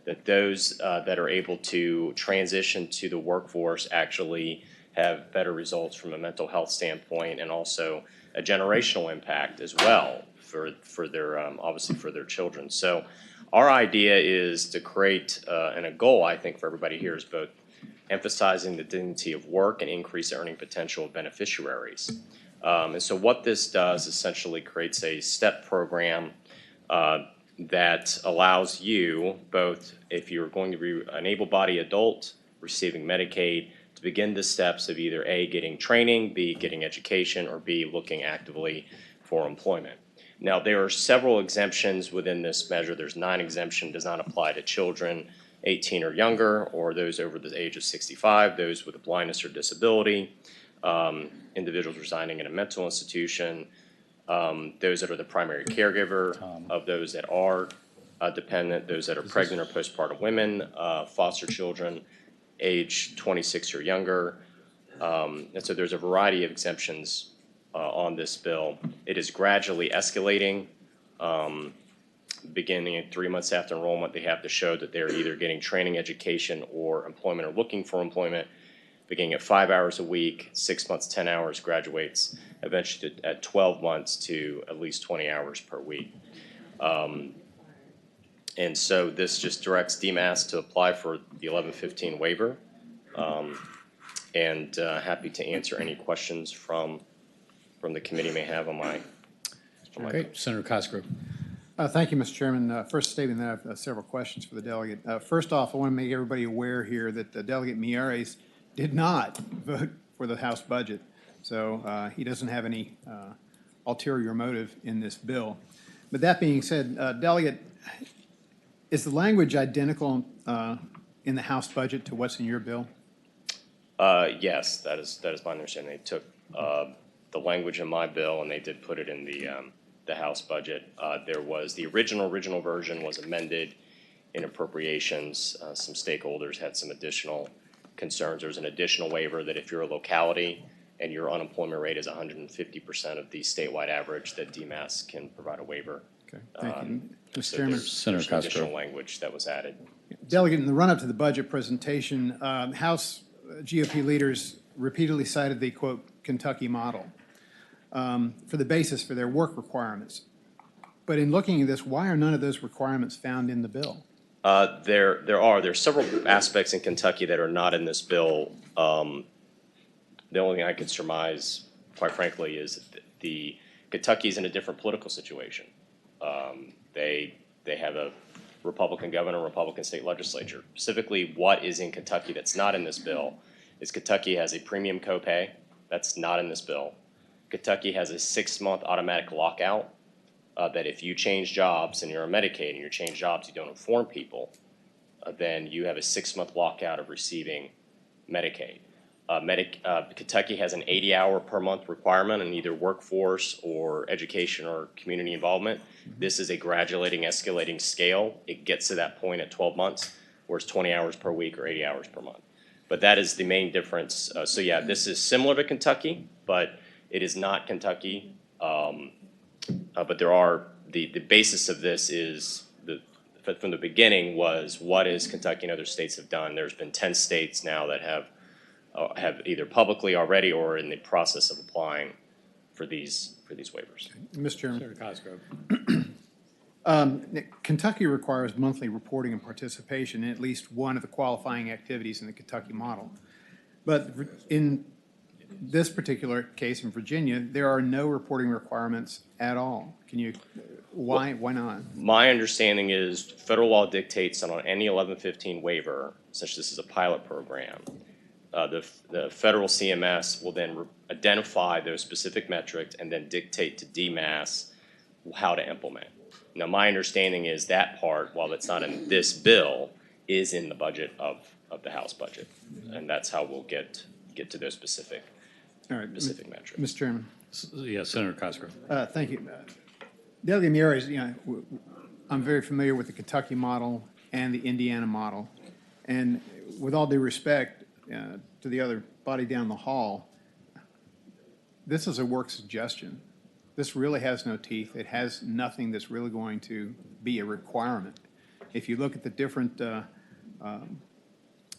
That those that are able to transition to the workforce actually have better results from a mental health standpoint, and also a generational impact as well for their obviously for their children. So our idea is to create and a goal I think for everybody here is both emphasizing the dignity of work and increase the earning potential of beneficiaries. And so what this does essentially creates a STEP program that allows you, both if you're going to be an able-bodied adult receiving Medicaid, to begin the steps of either A, getting training, B, getting education, or B, looking actively for employment. Now, there are several exemptions within this measure. There's non-exemption, does not apply to children 18 or younger, or those over the age of 65, those with a blindness or disability, individuals residing in a mental institution, those that are the primary caregiver of those that are dependent, those that are pregnant or postpartum women, foster children, age 26 or younger. And so there's a variety of exemptions on this bill. It is gradually escalating. Beginning at 3 months after enrollment, they have to show that they're either getting training, education, or employment, or looking for employment. Beginning at 5 hours a week, 6 months, 10 hours, graduates eventually at 12 months to at least 20 hours per week. And so this just directs DMAS to apply for the 1115 waiver. And happy to answer any questions from the committee may have on my. Great, Senator Cosgrove. Thank you, Mr. Chairman. First statement, I have several questions for the delegate. First off, I want to make everybody aware here that Delegate Mieres did not vote for the House budget, so he doesn't have any ulterior motive in this bill. But that being said, Delegate, is the language identical in the House budget to what's in your bill? Yes, that is my understanding. They took the language in my bill and they did put it in the House budget. There was, the original version was amended in appropriations. Some stakeholders had some additional concerns. There's an additional waiver that if you're a locality and your unemployment rate is 150% of the statewide average, that DMAS can provide a waiver. Okay, thank you. Mr. So Chairman. there's some additional language that was added. Delegate, in the run-up to the budget presentation, House GOP leaders repeatedly cited the, quote, Kentucky model for the basis for their work requirements. But in looking at this, why are none of those requirements found in the bill? There's several aspects in Kentucky that are not in this bill. The only thing I could surmise, quite frankly, is that Kentucky's in a different political situation. They have a Republican governor, Republican state legislature. Specifically, what is in Kentucky that's not in this bill is Kentucky has a premium copay. That's not in this bill. Kentucky has a 6-month automatic lockout that if you change jobs and you're on Medicaid and you change jobs, you don't inform people, then you have a 6-month lockout of receiving Medicaid. Kentucky has an 80-hour per month requirement in either workforce or education or community involvement. This is a graduating, escalating scale. It gets to that point at 12 months, where it's 20 hours per week or 80 hours per month. But that is the main difference. So yeah, this is similar to Kentucky, but it is not Kentucky. But there are, the basis of this is, from the beginning was, what is Kentucky and other states have done. There's been 10 states now that have either publicly already or in the process of applying for these waivers. Mr. Chairman. Senator Cosgrove. Kentucky requires monthly reporting and participation in at least one of the qualifying activities in the Kentucky model. But in this particular case in Virginia, there are no reporting requirements at all. Can you, why not? My understanding is federal law dictates that on any 1115 waiver, such as this is a pilot program, the federal CMS will then identify those specific metrics and then dictate to DMAS how to implement. Now, my understanding is that part, while it's not in this bill, is in the budget of the House budget, and that's how we'll get to those specific metrics. Mr. Chairman. Yes, Senator Cosgrove. Thank you. Delegate Mieres, I'm very familiar with the Kentucky model and the Indiana model, and with all due respect to the other body down the hall, this is a work suggestion. This really has no teeth. It has nothing that's really going to be a requirement. If you look at the different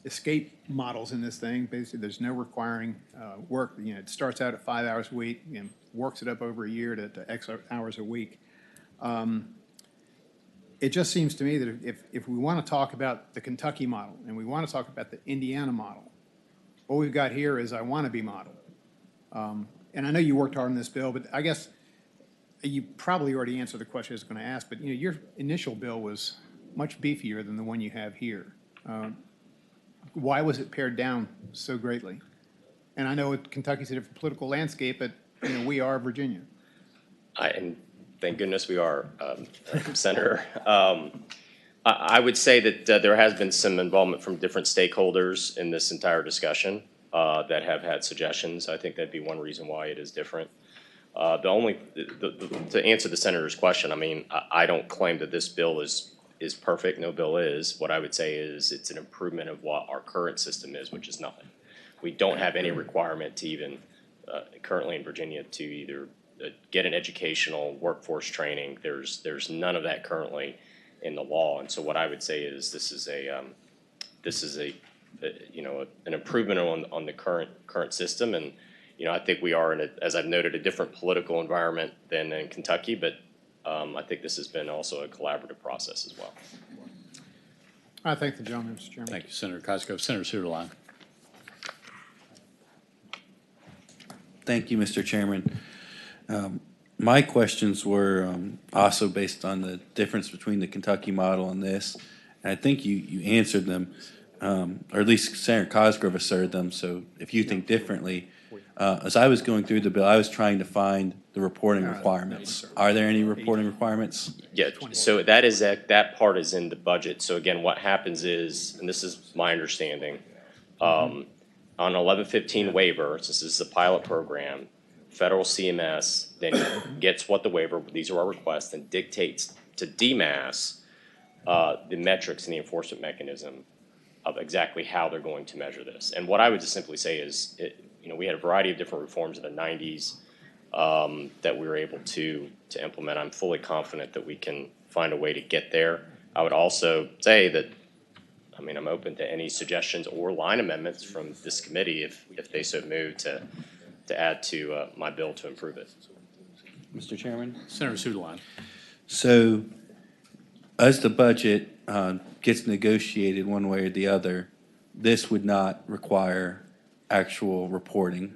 escape models in this thing, basically there's no requiring work. It starts out at 5 hours a week and works it up over a year to X hours a week. It just seems to me that if we want to talk about the Kentucky model and we want to talk about the Indiana model, what we've got here is I want to be model. And I know you worked hard on this bill, but I guess you probably already answered the question I was going to ask, but your initial bill was much beefier than the one you have here. Why was it pared down so greatly? And I know Kentucky's a different political landscape, but we are Virginia. And thank goodness we are, Senator. I would say that there has been some involvement from different stakeholders in this entire discussion that have had suggestions. I think that'd be one reason why it is different. To answer the senator's question, I mean, I don't claim that this bill is perfect. No bill is. What I would say is it's an improvement of what our current system is, which is nothing. We don't have any requirement to even currently in Virginia to either get an educational workforce training. There's none of that currently in the law, and so what I would say is this is an improvement on the current system, and I think we are in as I've noted, a different political environment than in Kentucky, but I think this has been also a collaborative process as well. I thank the gentleman, Mr. Chairman. Thank you, Senator Cosgrove. Senator Suderline. Thank you, Mr. Chairman. My questions were also based on the difference between the Kentucky model and this, and I think you answered them, or at least Senator Cosgrove asserted them, so if you think differently, as I was going through the bill, I was trying to find the reporting requirements. Are there any reporting requirements? Yeah, so that part is in the budget. So again, what happens is, and this is my understanding, on 1115 waiver, since this is a pilot program, federal CMS then gets what the waiver, these are our requests, and dictates to DMAS the metrics and the enforcement mechanism of exactly how they're going to measure this. And what I would just simply say is, we had a variety of different reforms in the 90s that we were able to implement. I'm fully confident that we can find a way to get there. I would also say that, I'm open to any suggestions or line amendments from this committee if they so move to add to my bill to improve it. Mr. Chairman? Senator Sudeline. So as the budget gets negotiated one way or the other, this would not require actual reporting.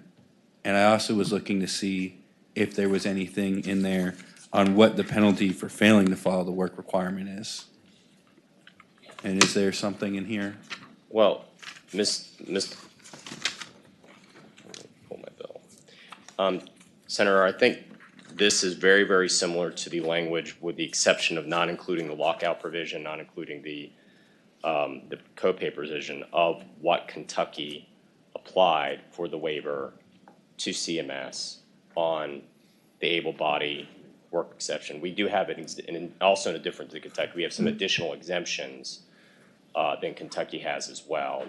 And I also was looking to see if there was anything in there on what the penalty for failing to follow the work requirement is. And is there something in here? Well, pull my bill. Senator, I think this is very, very similar to the language with the exception of not including the lockout provision, not including the co-pay provision of what Kentucky applied for the waiver to CMS on the able-bodied work exception. We do have it, and also in a different to Kentucky, we have some additional exemptions than Kentucky has as well.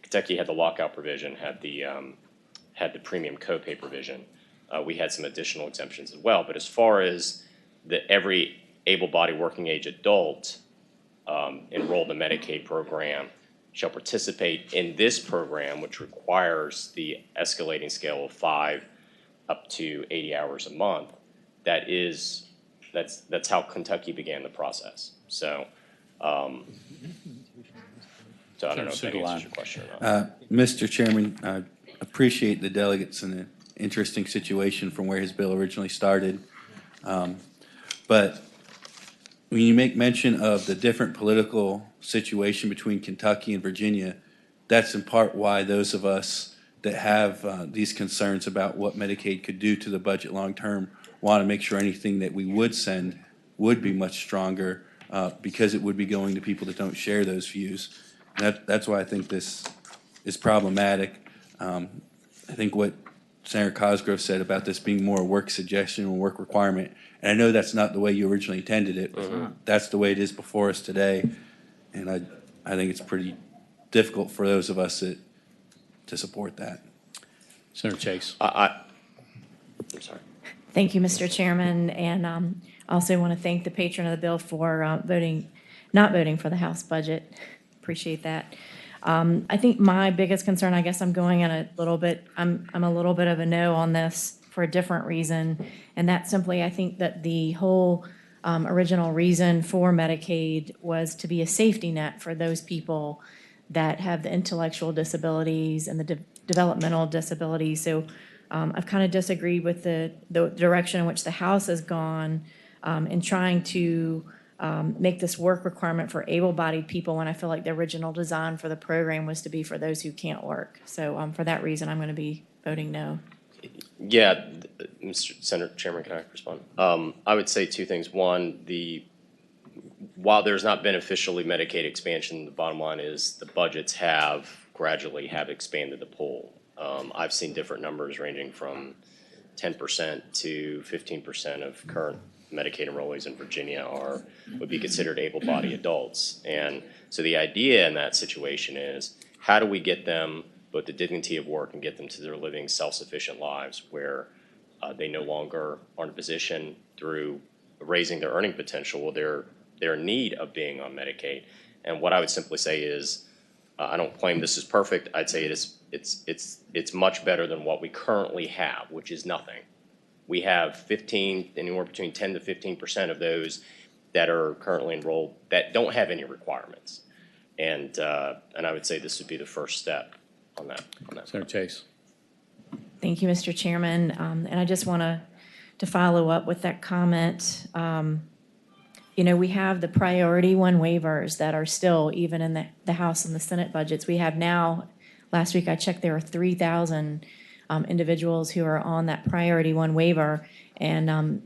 Kentucky had the lockout provision, had the premium copay provision. We had some additional exemptions as well. But as far as every able-bodied working age adult enrolled in the Medicaid program shall participate in this program, which requires the escalating scale of 5 up to 80 hours a month, that's how Kentucky began the process. So I don't know if that answers your question or not. Mr. Chairman, I appreciate the delegates in an interesting situation from where his bill originally started. But when you make mention of the different political situation between Kentucky and Virginia, that's in part why those of us that have these concerns about what Medicaid could do to the budget long-term want to make sure anything that we would send would be much stronger because it would be going to people that don't share those views. And that's why I think this is problematic. I think what Senator Cosgrove said about this being more a work suggestion or work requirement, and I know that's not the way you originally intended it, but that's the way it is before us today. And I think it's pretty difficult for those of us to support that. Senator Chase. I'm sorry. Thank you, Mr. Chairman, and I also want to thank the patron of the bill for not voting for the House budget. Appreciate that. I think my biggest concern, I guess I'm going in a little bit, I'm a little bit of a no on this for a different reason, and that's simply I think that the whole original reason for Medicaid was to be a safety net for those people that have the intellectual disabilities and the developmental disabilities. So I've kind of disagreed with the direction in which the House has gone in trying to make this work requirement for able-bodied people when I feel like the original design for the program was to be for those who can't work. So for that reason, I'm going to be voting no. Yeah, Mr. Senator Chairman, can I respond? I would say two things. One, while there's not been officially Medicaid expansion, the bottom line is the budgets have gradually expanded the pool. I've seen different numbers ranging from 10% to 15% of current Medicaid enrollees in Virginia would be considered able-bodied adults. And so the idea in that situation is, how do we get them both the dignity of work and get them to their living self-sufficient lives where they no longer are in a position through raising their earning potential, their need of being on Medicaid. And what I would simply say is, I don't claim this is perfect. I'd say it's much better than what we currently have, which is nothing. We have anywhere between 10 to 15% of those that are currently enrolled that don't have any requirements. And I would say this would be the first step on that. Senator Chase. Thank you, Mr. Chairman. And I just want to follow up with that comment. We have the priority one waivers that are still, even in the House and the Senate budgets. We have now, last week I checked, there are 3,000 individuals who are on that priority one waiver. And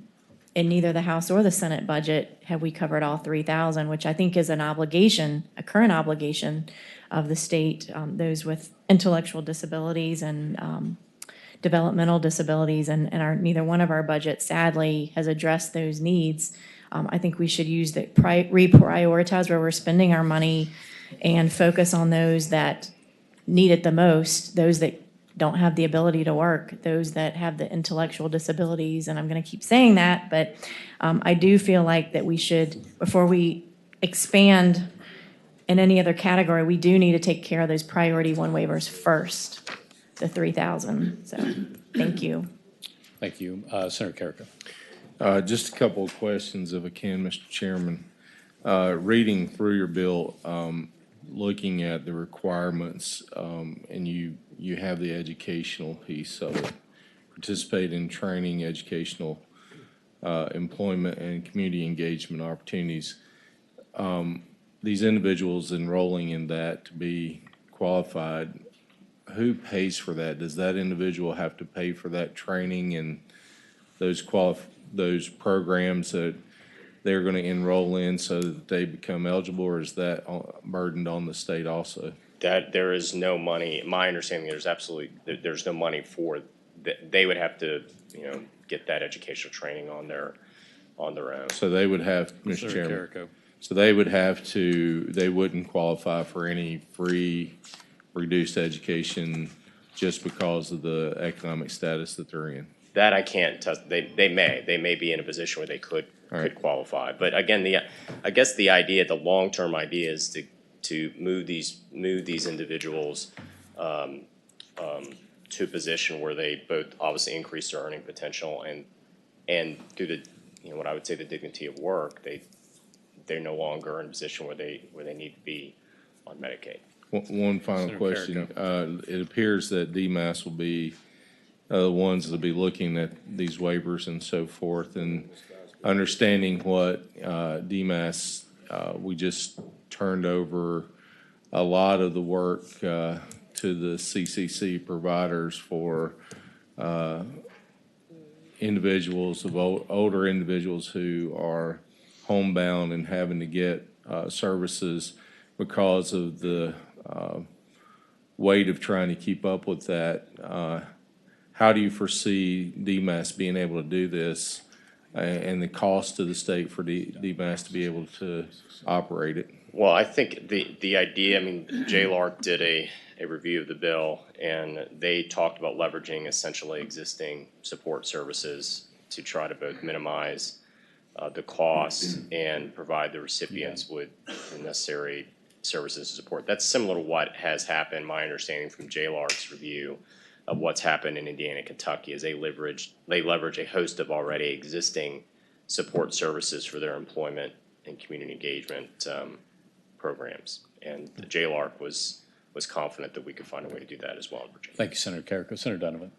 in neither the House or the Senate budget have we covered all 3,000, which I think is an obligation, a current obligation of the state, those with intellectual disabilities and developmental disabilities, and neither one of our budgets sadly has addressed those needs. I think we should use reprioritize where we're spending our money and focus on those that need it the most, those that don't have the ability to work, those that have the intellectual disabilities, and I'm going to keep saying that, but I do feel like that we should, before we expand in any other category, we do need to take care of those priority one waivers first, the 3,000. So, thank you. Thank you. Senator Carrico. Just a couple of questions, if I can, Mr. Chairman. Reading through your bill, looking at the requirements, and you have the educational piece of it, participate in training, educational, employment, and community engagement opportunities. These individuals enrolling in that to be qualified, who pays for that? Does that individual have to pay for that training and those programs that they're going to enroll in so that they become eligible, or is that burdened on the state also? That there is no money. My understanding, there's no money for that. They would have to, get that educational training on their own. So they would have, Mr. Chairman. So they wouldn't qualify for any free reduced education just because of the economic status that they're in. That I can't test. They may be in a position where they could qualify. But again, I guess the idea, the long-term idea is to move these individuals to a position where they both obviously increase their earning potential and through the what I would say the dignity of work, they're no longer in a position where they need to be on Medicaid. One final Senator question. Carrico. It appears that DMAS will be the ones that will be looking at these waivers and so forth, and understanding what DMAS, we just turned over a lot of the work to the CCC providers for individuals, older individuals who are homebound and having to get services because of the weight of trying to keep up with that. How do you foresee DMAS being able to do this and the cost to the state for DMAS to be able to operate it? Well, I think the idea, JLARC did a review of the bill, and they talked about leveraging essentially existing support services to try to both minimize the costs and provide the recipients with the necessary services and support. That's similar to what has happened, my understanding from JLARC's review of what's happened in Indiana and Kentucky, is they leverage a host of already existing support services for their employment and community engagement programs. And the JLARC was confident that we could find a way to do that as well in Virginia. Thank you, Senator Carrico. Senator Donovan.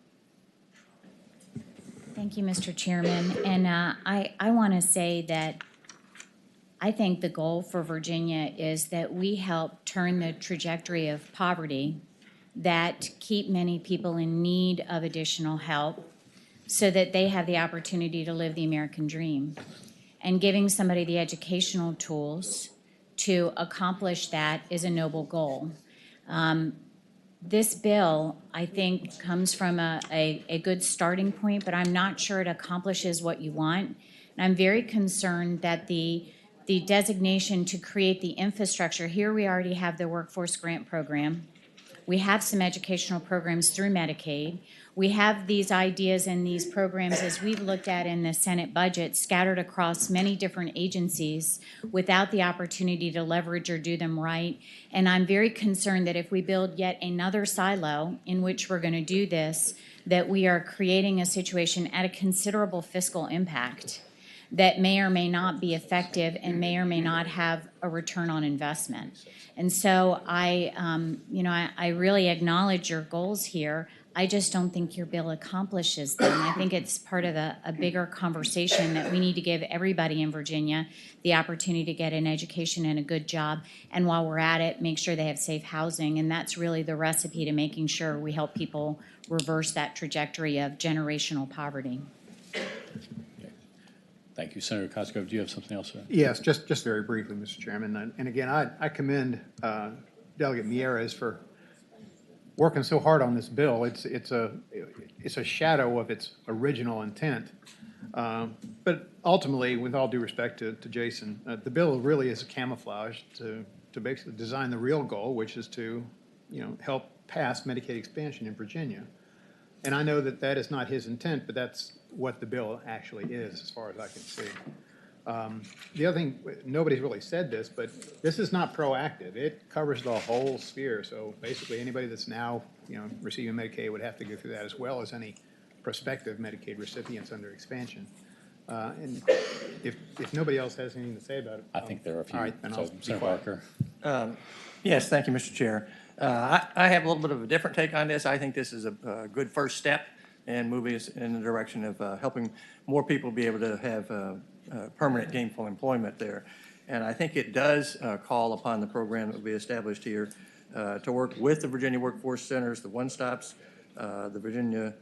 Thank you, Mr. Chairman. And I want to say that I think the goal for Virginia is that we help turn the trajectory of poverty that keep many people in need of additional help so that they have the opportunity to live the American dream. And giving somebody the educational tools to accomplish that is a noble goal. This bill, I think, comes from a good starting point, but I'm not sure it accomplishes what you want. And I'm very concerned that the designation to create the infrastructure, here we already have the workforce grant program. We have some educational programs through Medicaid. We have these ideas and these programs, as we've looked at in the Senate budget, scattered across many different agencies without the opportunity to leverage or do them right. And I'm very concerned that if we build yet another silo in which we're going to do this, that we are creating a situation at a considerable fiscal impact that may or may not be effective and may or may not have a return on investment. And so I really acknowledge your goals here. I just don't think your bill accomplishes them. I think it's part of a bigger conversation that we need to give everybody in Virginia the opportunity to get an education and a good job. And while we're at it, make sure they have safe housing. And that's really the recipe to making sure we help people reverse that trajectory of generational poverty. Thank you. Senator Cosgrove, do you have something else? Yes, just very briefly, Mr. Chairman. And again, I commend Delegate Mieres for working so hard on this bill. It's a shadow of its original intent. But ultimately, with all due respect to Jason, the bill really is a camouflage to basically design the real goal, which is to, help pass Medicaid expansion in Virginia. And I know that that is not his intent, but that's what the bill actually is, as far as I can see. The other thing, nobody's really said this, but this is not proactive. It covers the whole sphere. So basically, anybody that's now, receiving Medicaid would have to go through that, as well as any prospective Medicaid recipients under expansion. And if nobody else has anything to say about it. I think there are a few. All right, then So, I'll be Senator quiet. Barker. Yes, thank you, Mr. Chair. I have a little bit of a different take on this. I think this is a good first step in moving us in the direction of helping more people be able to have permanent gainful employment there. And I think it does call upon the program that will be established here to work with the Virginia Workforce Centers, the one-stops, the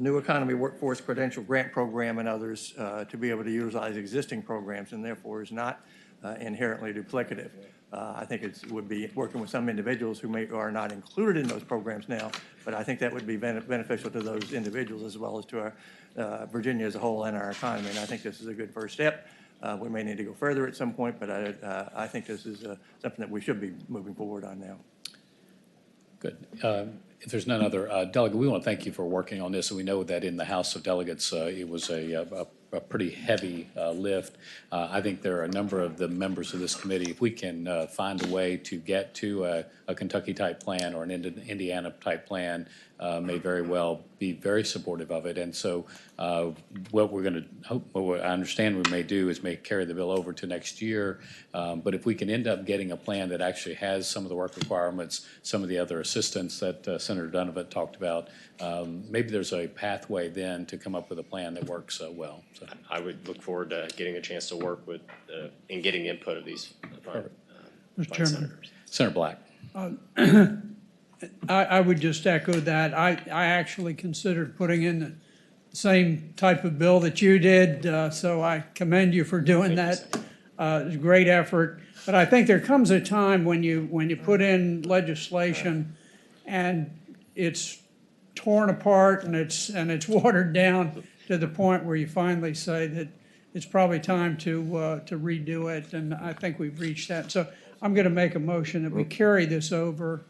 New Economy Workforce Credential Grant Program, and others to be able to utilize existing programs, and therefore is not inherently duplicative. I think it would be working with some individuals who are not included in those programs now, but I think that would be beneficial to those individuals as well as to our Virginia as a whole and our economy. And I think this is a good first step. We may need to go further at some point, but I think this is something that we should be moving forward on now. Good. If there's none other, Delegate, we want to thank you for working on this. And we know that in the House of Delegates, it was a pretty heavy lift. I think there are a number of the members of this committee, if we can find a way to get to a Kentucky-type plan or an Indiana-type plan, may very well be very supportive of it. And so what we're going to hope, what I understand we may do is may carry the bill over to next year. But if we can end up getting a plan that actually has some of the work requirements, some of the other assistance that Senator Donovan talked about, maybe there's a pathway then to come up with a plan that works well. So. I would look forward to getting a chance to work with and getting input of these Mr. Chairman. senators. Senator Black. I would just echo that. I actually considered putting in the same type of bill that you did, so I commend you for doing that. It's a great effort. But I think there comes a time when you put in legislation and it's torn apart and it's watered down to the point where you finally say that it's probably time to redo it, and I think we've reached that. So I'm going to make a motion that we carry this over,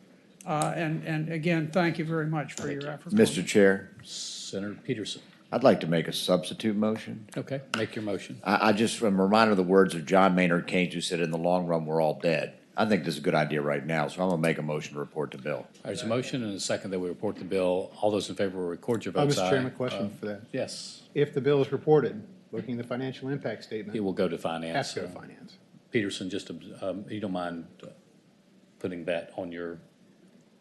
and again, thank you very much for your effort. Mr. Chair, Senator Peterson. I'd like to make a substitute motion. Okay, make your motion. I just, I'm reminded of the words of John Maynard Keynes, who said, in the long run, we're all dead. I think this is a good idea right now, so I'm going to make a motion to report the bill. There's a motion and a second that we report the bill. All those in favor will record your votes. Mr. Chairman, question for that. Yes. If the bill is reported, looking at the financial impact statement. It will go to finance. Has to go to finance. Peterson, just, you don't mind putting that on your?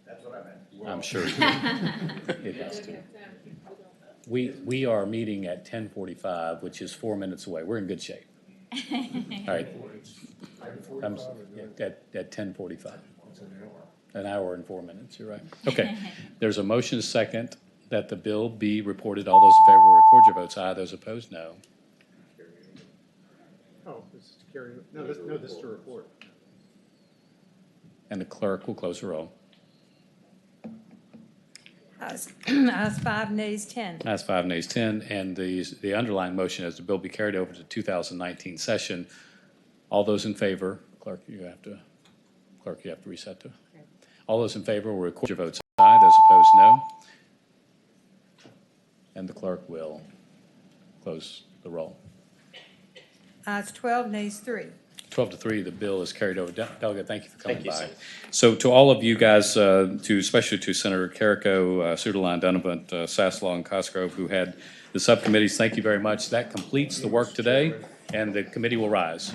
That's what I meant. I'm sure. It has to. We are meeting at 10:45, which is 4 minutes away. We're in good shape. All right. At 10:45. An hour and 4 minutes, you're right. Okay. There's a motion second that the bill be reported. All those in favor will record your votes. Aye. Those opposed, no. Oh, this is to carry, no, this is to report. And the clerk will close the roll. Ayes 5, nays 10. Ayes 5, nays 10, and the underlying motion is the bill be carried over to 2019 session. All those in favor, clerk, you have to reset to. All those in favor will record your votes aye. Those opposed, no. And the clerk will close the roll. Ayes 12, nays 3. 12-3, the bill is carried over. Delegate, thank you for coming Thank you, by. Senator. So to all of you guys, especially to Senator Carrico, Suderline, Donovan, Sasslaw, and Cosgrove, who had the subcommittees, thank you very much. That completes the work today, and the committee will rise.